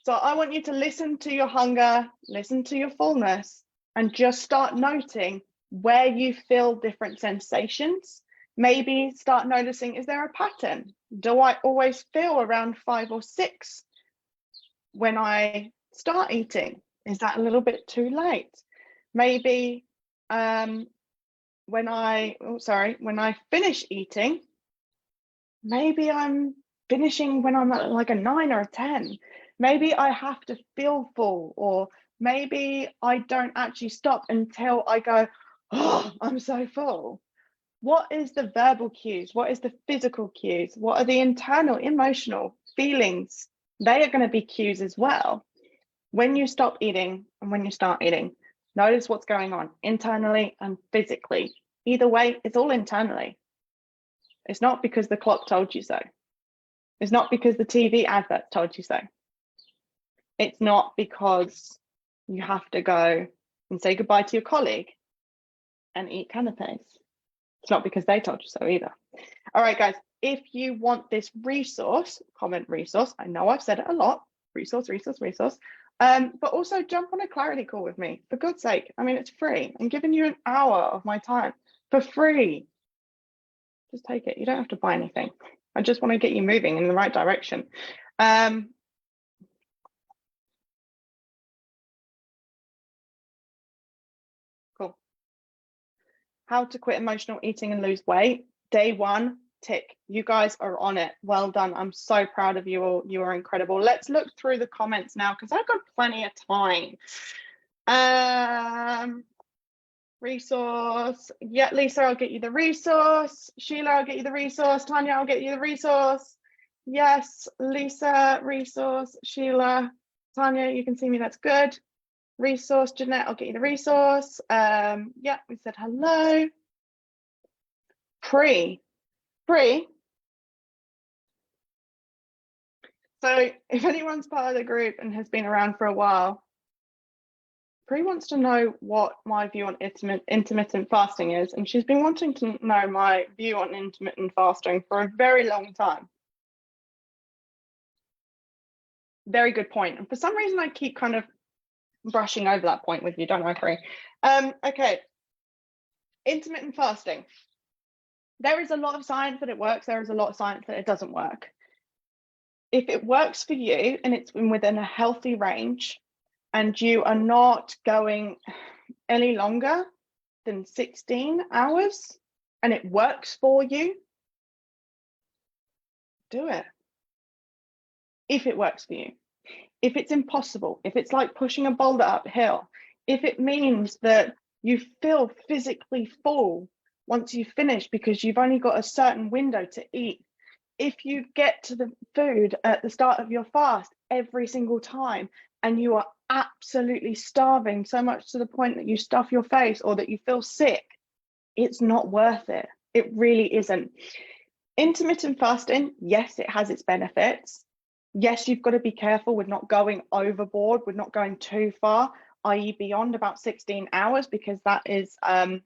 So I want you to listen to your hunger, listen to your fullness, and just start noting where you feel different sensations. Maybe start noticing, is there a pattern? Do I always feel around 5 or 6 when I start eating? Is that a little bit too late? Maybe when I finish eating, maybe I'm finishing when I'm at like a 9 or a 10. Maybe I have to feel full, or maybe I don't actually stop until I go, oh, I'm so full. What is the verbal cues? What is the physical cues? What are the internal emotional feelings? They are going to be cues as well. When you stop eating and when you start eating, notice what's going on internally and physically. Either way, it's all internally. It's not because the clock told you so. It's not because the TV advert told you so. It's not because you have to go and say goodbye to your colleague and eat canapes. It's not because they told you so either. All right, guys, if you want this resource, comment resource. I know I've said it a lot, resource. But also jump on a clarity call with me, for God's sake. I mean, it's free. I'm giving you an hour of my time for free. Just take it. You don't have to buy anything. I just want to get you moving in the right direction. Cool. How to quit emotional eating and lose weight. Day 1, tick. You guys are on it. Well done. I'm so proud of you all. You are incredible. Let's look through the comments now because I've got plenty of time. Resource. Yeah, Lisa, I'll get you the resource. Sheila, I'll get you the resource. Tanya, I'll get you the resource. Yes, Lisa, resource. Sheila, Tanya, you can see me. That's good. Resource. Jeanette, I'll get you the resource. Yeah, we said hello. Pre. So if anyone's part of the group and has been around for a while, Pre wants to know what my view on intermittent fasting is, and she's been wanting to know my view on intermittent fasting for a very long time. Very good point. And for some reason, I keep kind of brushing over that point with you, don't I, Pre? Okay. Intermittent fasting. There is a lot of science that it works. There is a lot of science that it doesn't work. If it works for you and it's within a healthy range, and you are not going any longer than 16 hours and it works for you, do it. If it works for you. If it's impossible, if it's like pushing a boulder uphill, if it means that you feel physically full once you finish because you've only got a certain window to eat, if you get to the food at the start of your fast every single time and you are absolutely starving so much to the point that you stuff your face or that you feel sick, it's not worth it. It really isn't. Intermittent fasting, yes, it has its benefits. Yes, you've got to be careful with not going overboard, with not going too far, i.e. beyond about 16 hours, because that is around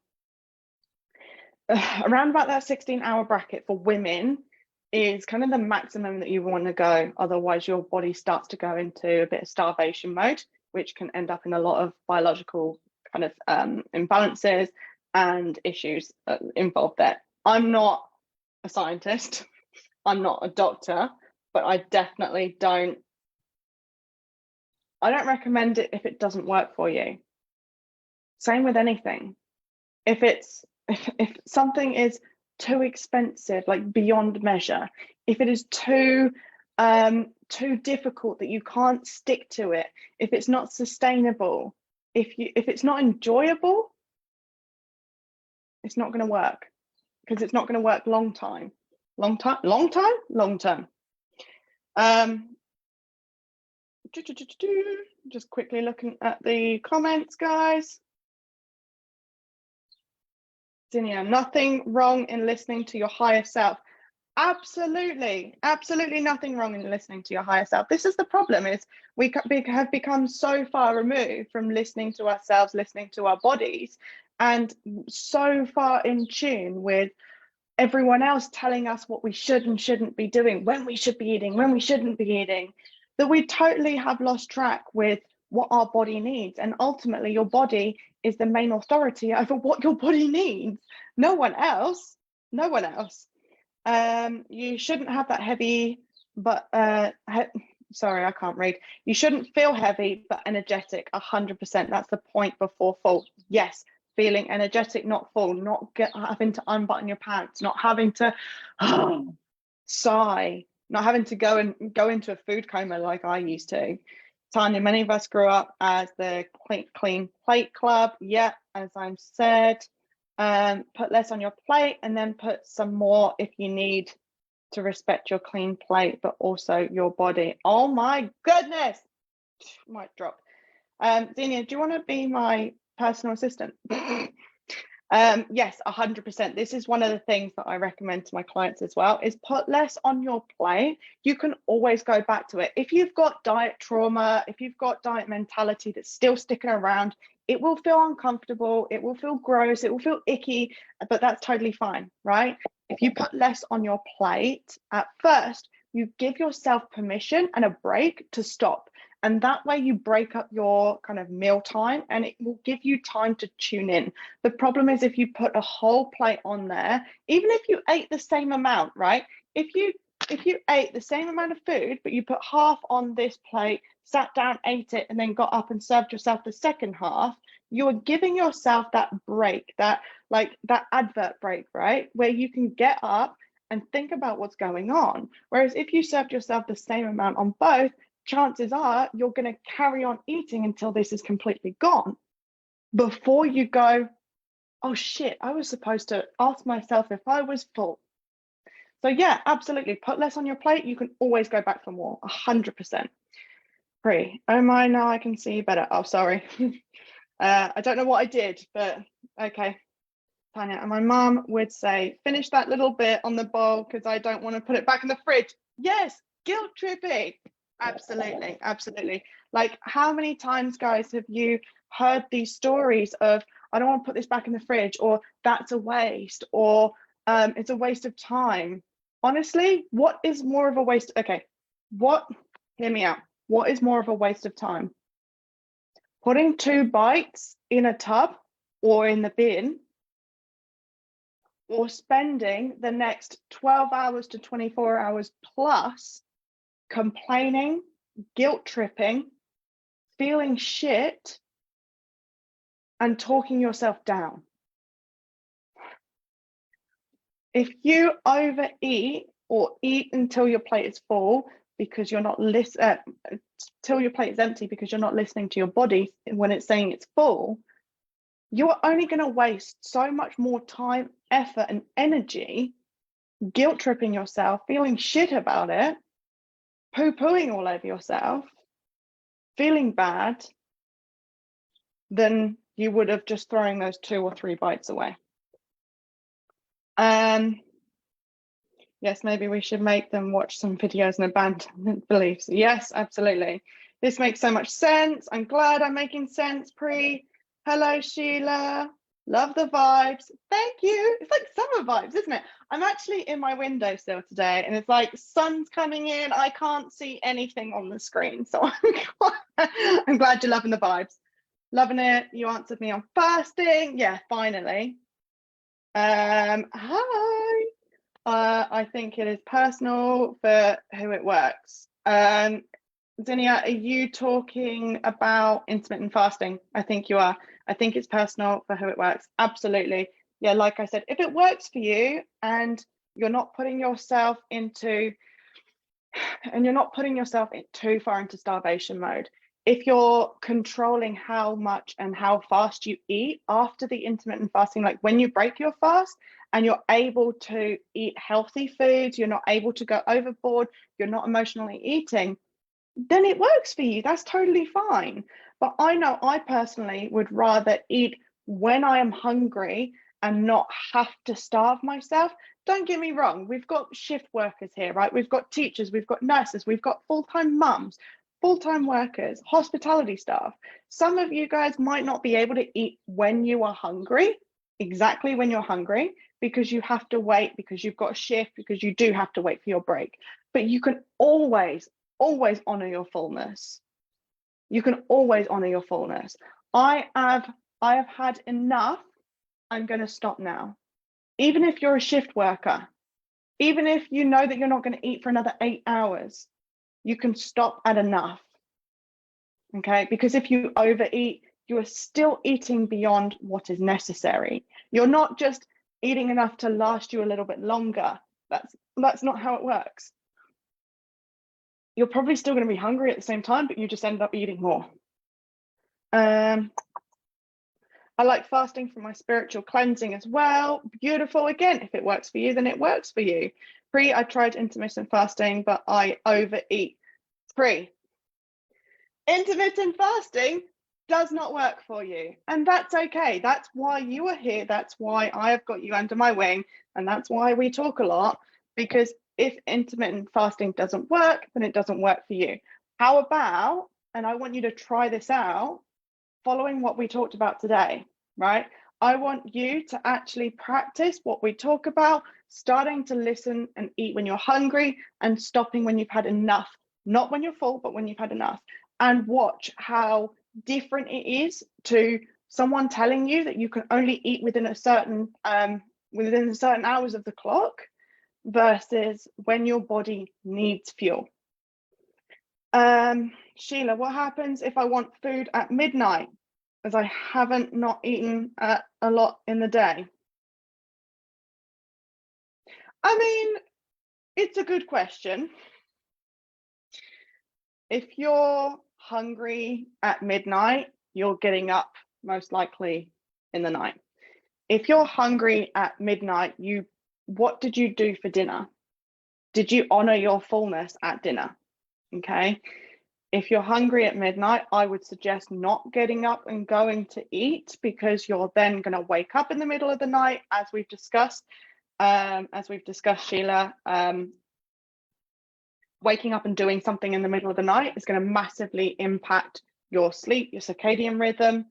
about that 16-hour bracket for women is kind of the maximum that you want to go. Otherwise, your body starts to go into a bit of starvation mode, which can end up in a lot of biological kind of imbalances and issues involved there. I'm not a scientist. I'm not a doctor, but I definitely don't recommend it if it doesn't work for you. Same with anything. If something is too expensive, like beyond measure, if it is too difficult that you can't stick to it, if it's not sustainable, if it's not enjoyable, it's not going to work, because it's not going to work long term. Just quickly looking at the comments, guys. Zinnia, nothing wrong in listening to your higher self. Absolutely nothing wrong in listening to your higher self. This is the problem, is we have become so far removed from listening to ourselves, listening to our bodies, and so far in tune with everyone else telling us what we should and shouldn't be doing, when we should be eating, when we shouldn't be eating, that we totally have lost track with what our body needs. And ultimately, your body is the main authority over what your body needs. No one else. You shouldn't have that heavy, but sorry, I can't read. You shouldn't feel heavy, but energetic. 100%. That's the point before full. Yes, feeling energetic, not full, not having to unbutton your pants, not having to sigh, not having to go into a food coma like I used to. Tanya, many of us grew up as the clean plate club. Yeah, as I said, put less on your plate and then put some more if you need to respect your clean plate, but also your body. Oh my goodness, might drop. Dina, do you want to be my personal assistant? Yes, 100%. This is one of the things that I recommend to my clients as well, is put less on your plate. You can always go back to it. If you've got diet trauma, if you've got diet mentality that's still sticking around, it will feel uncomfortable, it will feel gross, it will feel icky, but that's totally fine, right? If you put less on your plate at first, you give yourself permission and a break to stop. And that way you break up your kind of meal time and it will give you time to tune in. The problem is if you put a whole plate on there, even if you ate the same amount, right? If you ate the same amount of food, but you put half on this plate, sat down, ate it, and then got up and served yourself the second half, you're giving yourself that break, that advert break, right? Where you can get up and think about what's going on. Whereas if you served yourself the same amount on both, chances are you're going to carry on eating until this is completely gone before you go, oh shit, I was supposed to ask myself if I was full. So yeah, absolutely. Put less on your plate. You can always go back for more, 100%. Free. Oh my, now I can see better. Oh, sorry. I don't know what I did, but okay. Tanya, and my mum would say, finish that little bit on the bowl because I don't want to put it back in the fridge. Yes, guilt tripping. Absolutely, absolutely. Like, how many times, guys, have you heard these stories of, I don't want to put this back in the fridge, or that's a waste, or it's a waste of time? Honestly, what is more of a waste? Okay, hear me out. What is more of a waste of time? Putting 2 bites in a tub or in the bin, or spending the next 12 hours to 24 hours plus complaining, guilt tripping, feeling shit, and talking yourself down. If you overeat or eat until your plate is full because you're not till your plate is empty because you're not listening to your body when it's saying it's full, you're only going to waste so much more time, effort, and energy guilt tripping yourself, feeling shit about it, poo-pooing all over yourself, feeling bad, than you would have just throwing those 2 or 3 bites away. Yes, maybe we should make them watch some videos and abandon beliefs. Yes, absolutely. This makes so much sense. I'm glad I'm making sense, Pri. Hello, Sheila. Love the vibes. Thank you. It's like summer vibes, isn't it? I'm actually in my window still today, and it's like sun's coming in. I can't see anything on the screen, so I'm glad you're loving the vibes. Loving it. You answered me on fasting. Yeah, finally. Hi. I think it is personal for who it works. Zinnia, are you talking about intermittent fasting? I think you are. I think it's personal for who it works. Absolutely. Yeah, like I said, if it works for you and you're not putting yourself too far into starvation mode, if you're controlling how much and how fast you eat after the intermittent fasting, like when you break your fast and you're able to eat healthy foods, you're not able to go overboard, you're not emotionally eating, then it works for you. That's totally fine. But I know I personally would rather eat when I am hungry and not have to starve myself. Don't get me wrong, we've got shift workers here, right? We've got teachers, we've got nurses, we've got full-time mums, full-time workers, hospitality staff. Some of you guys might not be able to eat when you are hungry, exactly when you're hungry, because you have to wait, because you've got a shift, because you do have to wait for your break. But you can always honor your fullness. You can always honor your fullness. I have had enough. I'm going to stop now. Even if you're a shift worker, even if you know that you're not going to eat for another 8 hours, you can stop at enough. Okay? Because if you overeat, you are still eating beyond what is necessary. You're not just eating enough to last you a little bit longer. That's not how it works. You're probably still going to be hungry at the same time, but you just end up eating more. I like fasting for my spiritual cleansing as well. Beautiful. Again, if it works for you, then it works for you. I tried intermittent fasting, but I overeat. Intermittent fasting does not work for you. And that's okay. That's why you are here. That's why I have got you under my wing. And that's why we talk a lot, because if intermittent fasting doesn't work, then it doesn't work for you. How about, and I want you to try this out, following what we talked about today, right? I want you to actually practice what we talk about, starting to listen and eat when you're hungry and stopping when you've had enough, not when you're full, but when you've had enough, and watch how different it is to someone telling you that you can only eat within certain hours of the clock versus when your body needs fuel. Sheila, what happens if I want food at midnight, as I haven't not eaten a lot in the day? I mean, it's a good question. If you're hungry at midnight, you're getting up most likely in the night. If you're hungry at midnight, what did you do for dinner? Did you honor your fullness at dinner? Okay. If you're hungry at midnight, I would suggest not getting up and going to eat, because you're then going to wake up in the middle of the night, as we've discussed. Sheila. Waking up and doing something in the middle of the night is going to massively impact your sleep, your circadian rhythm,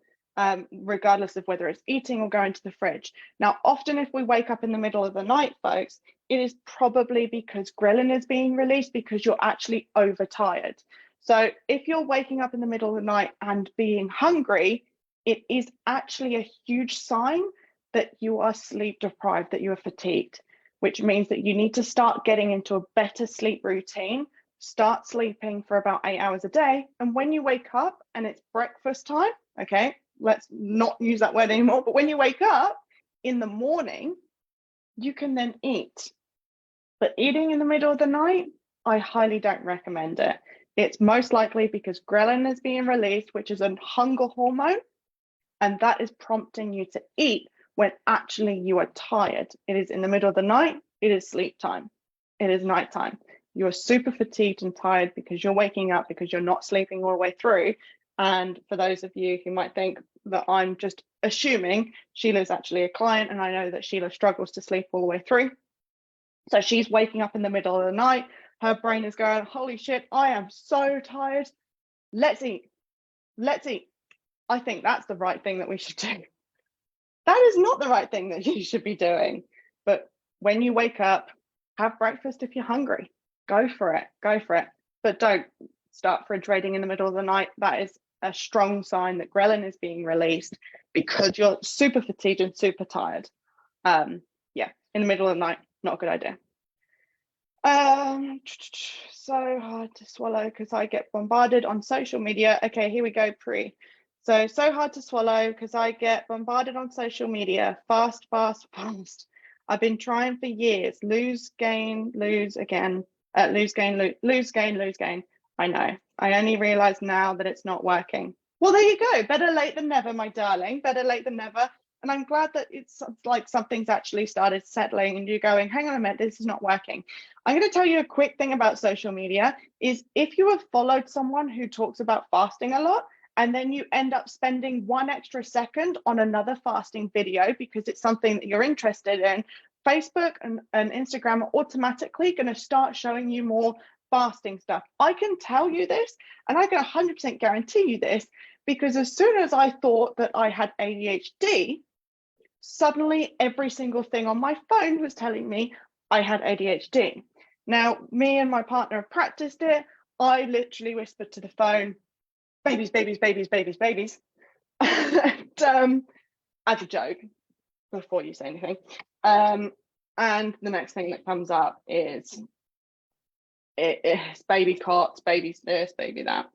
regardless of whether it's eating or going to the fridge. Now, often if we wake up in the middle of the night, folks, it is probably because ghrelin is being released, because you're actually overtired. So if you're waking up in the middle of the night and being hungry, it is actually a huge sign that you are sleep deprived, that you are fatigued, which means that you need to start getting into a better sleep routine, start sleeping for about 8 hours a day. And when you wake up and it's breakfast time, okay, let's not use that word anymore, but when you wake up in the morning, you can then eat. But eating in the middle of the night, I highly don't recommend it. It's most likely because ghrelin is being released, which is a hunger hormone, and that is prompting you to eat when actually you are tired. It is in the middle of the night, it is sleep time, it is nighttime. You're super fatigued and tired because you're waking up, because you're not sleeping all the way through. And for those of you who might think that I'm just assuming, Sheila's actually a client, and I know that Sheila struggles to sleep all the way through. So she's waking up in the middle of the night, her brain is going, holy shit, I am so tired, let's eat. I think that's the right thing that we should do. That is not the right thing that you should be doing. But when you wake up, have breakfast if you're hungry. Go for it. But don't start fridge raiding in the middle of the night. That is a strong sign that ghrelin is being released, because you're super fatigued and super tired. Yeah, in the middle of the night, not a good idea. So hard to swallow because I get bombarded on social media. Okay, here we go, Pri. So hard to swallow because I get bombarded on social media. Fast. I've been trying for years. Lose, gain, lose again. Lose, gain, lose, gain. I know. I only realize now that it's not working. Well, there you go. Better late than never, my darling. Better late than never. And I'm glad that it's like something's actually started settling and you're going, hang on a minute, this is not working. I'm going to tell you a quick thing about social media is if you have followed someone who talks about fasting a lot, and then you end up spending 1 extra second on another fasting video because it's something that you're interested in, Facebook and Instagram are automatically going to start showing you more fasting stuff. I can tell you this, and I can 100% guarantee you this, because as soon as I thought that I had ADHD, suddenly every single thing on my phone was telling me I had ADHD. Now, me and my partner have practiced it. I literally whispered to the phone, babies, and, as a joke, before you say anything. And the next thing that comes up is it's baby cots, baby this, baby that.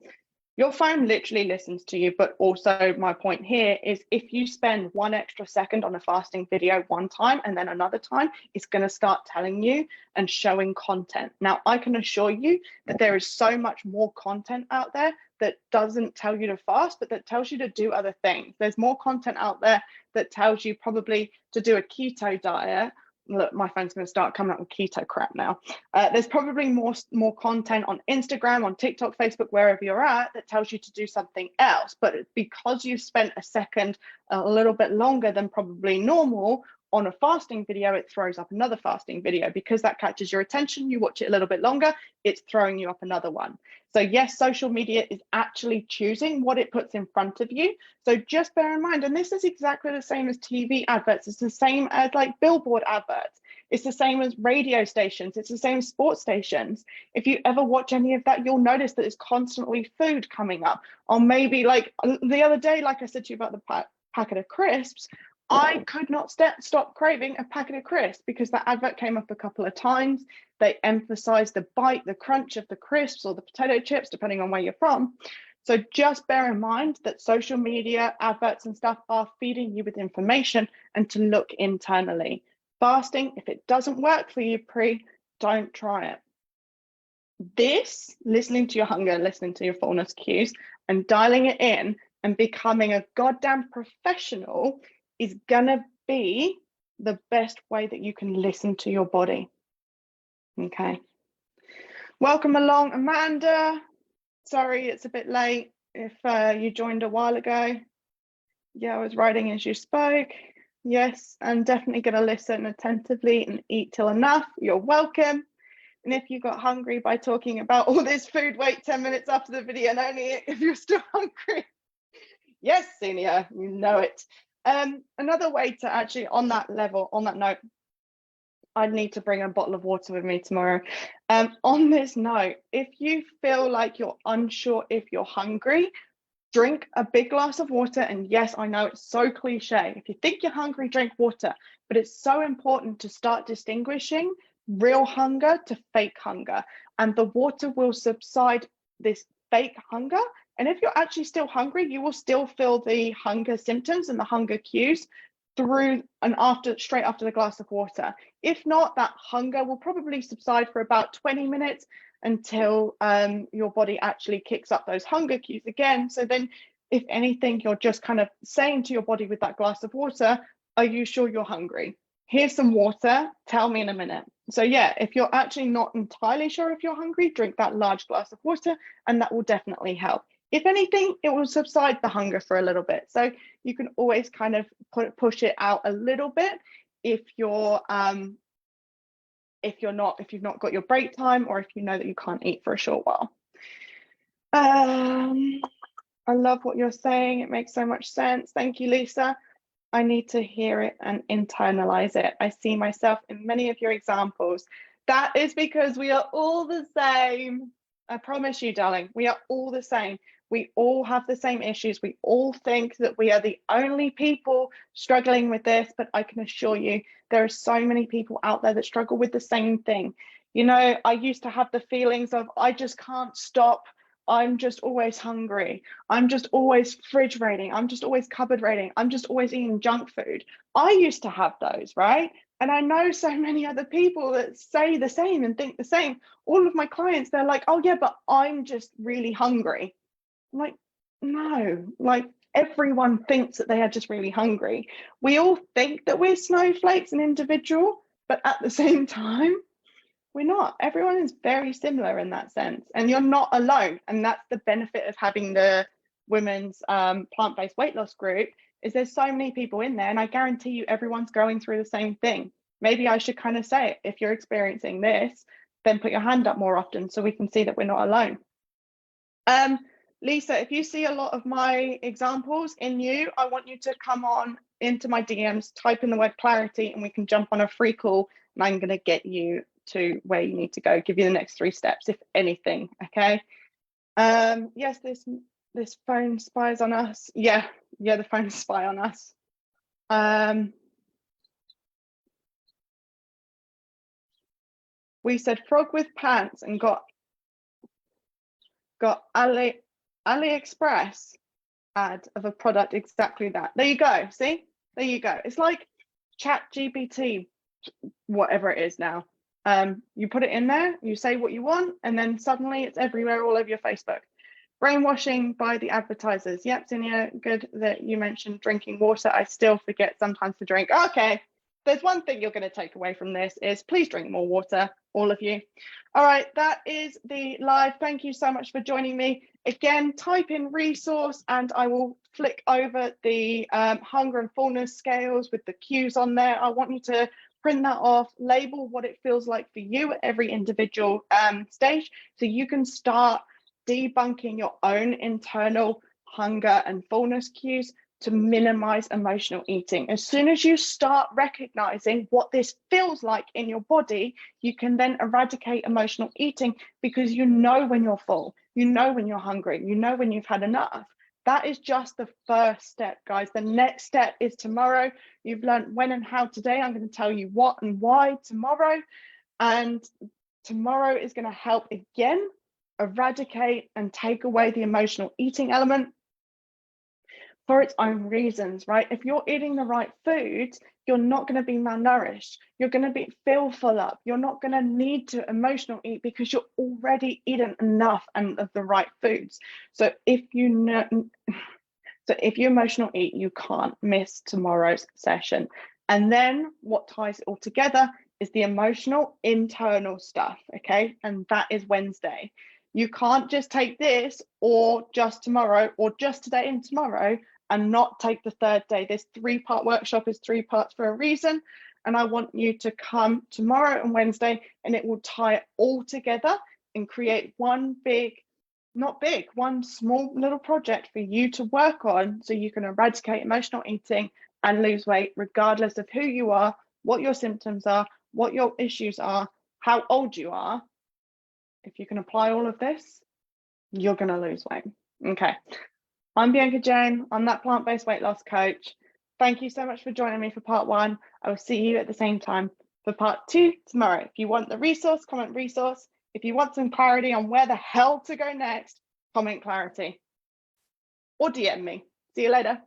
Your phone literally listens to you, but also my point here is if you spend 1 extra second on a fasting video one time and then another time, it's going to start telling you and showing content. Now, I can assure you that there is so much more content out there that doesn't tell you to fast, but that tells you to do other things. There's more content out there that tells you probably to do a keto diet look, my phone's going to start coming up with keto crap now. There's probably more content on Instagram, on TikTok, Facebook, wherever you're at, that tells you to do something else. But because you've spent a second a little bit longer than probably normal on a fasting video, it throws up another fasting video. Because that catches your attention, you watch it a little bit longer, it's throwing you up another one. So yes, social media is actually choosing what it puts in front of you. So just bear in mind, and this is exactly the same as TV adverts, it's the same as like billboard adverts, it's the same as radio stations, it's the same as sports stations. If you ever watch any of that, you'll notice that there's constantly food coming up. Or maybe like the other day, like I said to you about the packet of crisps, I could not stop craving a packet of crisps because that advert came up a couple of times. They emphasized the bite, the crunch of the crisps or the potato chips, depending on where you're from. So just bear in mind that social media, adverts and stuff are feeding you with information, and to look internally. Fasting, if it doesn't work for you, don't try it. This, listening to your hunger, listening to your fullness cues and dialing it in and becoming a goddamn professional is gonna be the best way that you can listen to your body. Okay. Welcome along, Amanda. Sorry, it's a bit late if you joined a while ago. Yeah, I was writing as you spoke. Yes, I'm definitely going to listen attentively and eat till enough. You're welcome. And if you got hungry by talking about all this food, wait 10 minutes after the video and only if you're still hungry. Yes, Senior, you know it. Another way to actually, on that level, on that note, I need to bring a bottle of water with me tomorrow. On this note, if you feel like you're unsure if you're hungry, drink a big glass of water. And yes, I know it's so cliche. If you think you're hungry, drink water. But it's so important to start distinguishing real hunger to fake hunger. And the water will subside this fake hunger. And if you're actually still hungry, you will still feel the hunger symptoms and the hunger cues through and straight after the glass of water. If not, that hunger will probably subside for about 20 minutes until your body actually kicks up those hunger cues again. So then, if anything, you're just kind of saying to your body with that glass of water, are you sure you're hungry? Here's some water, tell me in a minute. So yeah, if you're actually not entirely sure if you're hungry, drink that large glass of water and that will definitely help. If anything, it will subside the hunger for a little bit. So you can always kind of push it out a little bit if you've not got your break time, or if you know that you can't eat for a short while. I love what you're saying. It makes so much sense. Thank you, Lisa. I need to hear it and internalize it. I see myself in many of your examples. That is because we are all the same. I promise you, darling, we are all the same. We all have the same issues. We all think that we are the only people struggling with this, but I can assure you there are so many people out there that struggle with the same thing. You know, I used to have the feelings of, I just can't stop. I'm just always hungry. I'm just always fridge raiding. I'm just always cupboard raiding. I'm just always eating junk food. I used to have those, right? And I know so many other people that say the same and think the same. All of my clients, they're like, oh yeah, but I'm just really hungry. I'm like, no, like everyone thinks that they are just really hungry. We all think that we're snowflakes and individual, but at the same time, we're not. Everyone is very similar in that sense, and you're not alone. And that's the benefit of having the women's plant-based weight loss group, is there's so many people in there, and I guarantee you everyone's going through the same thing. Maybe I should kind of say it. If you're experiencing this, then put your hand up more often so we can see that we're not alone. Lisa, if you see a lot of my examples in you, I want you to come on into my DMs, type in the word clarity, and we can jump on a free call, and I'm going to get you to where you need to go, give you the next 3 steps, if anything. Okay. Yes, this phone spies on us. Yeah, the phones spy on us. We said frog with pants and got AliExpress ad of a product exactly that. There you go. See, there you go. It's like ChatGPT, whatever it is now. You put it in there, you say what you want, and then suddenly it's everywhere, all over your Facebook. Brainwashing by the advertisers. Yep, Zinnia, good that you mentioned drinking water. I still forget sometimes to drink. Okay, there's one thing you're going to take away from this is please drink more water, all of you. All right, that is the live. Thank you so much for joining me. Again, type in resource and I will flick over the hunger and fullness scales with the cues on there. I want you to print that off, label what it feels like for you at every individual stage, so you can start debunking your own internal hunger and fullness cues to minimize emotional eating. As soon as you start recognizing what this feels like in your body, you can then eradicate emotional eating, because you know when you're full, you know when you're hungry, you know when you've had enough. That is just the first step, guys. The next step is tomorrow. You've learned when and how today. I'm going to tell you what and why tomorrow. And tomorrow is going to help again eradicate and take away the emotional eating element for its own reasons, right? If you're eating the right foods, you're not going to be malnourished. You're going to feel full up. You're not going to need to emotional eat because you're already eaten enough and of the right foods. So if you emotional eat, you can't miss tomorrow's session. And then what ties it all together is the emotional internal stuff, okay? And that is Wednesday. You can't just take this or just tomorrow or just today and tomorrow and not take the third day. This 3-part workshop is 3 parts for a reason. And I want you to come tomorrow and Wednesday, and it will tie it all together and create one big, not big, one small little project for you to work on, so you can eradicate emotional eating and lose weight, regardless of who you are, what your symptoms are, what your issues are, how old you are. If you can apply all of this, you're going to lose weight. Okay. I'm Bianca Jane. I'm that plant-based weight loss coach. Thank you so much for joining me for part 1. I will see you at the same time for part 2 tomorrow. If you want the resource, comment resource. If you want some clarity on where the hell to go next, comment clarity. Or DM me. See you later.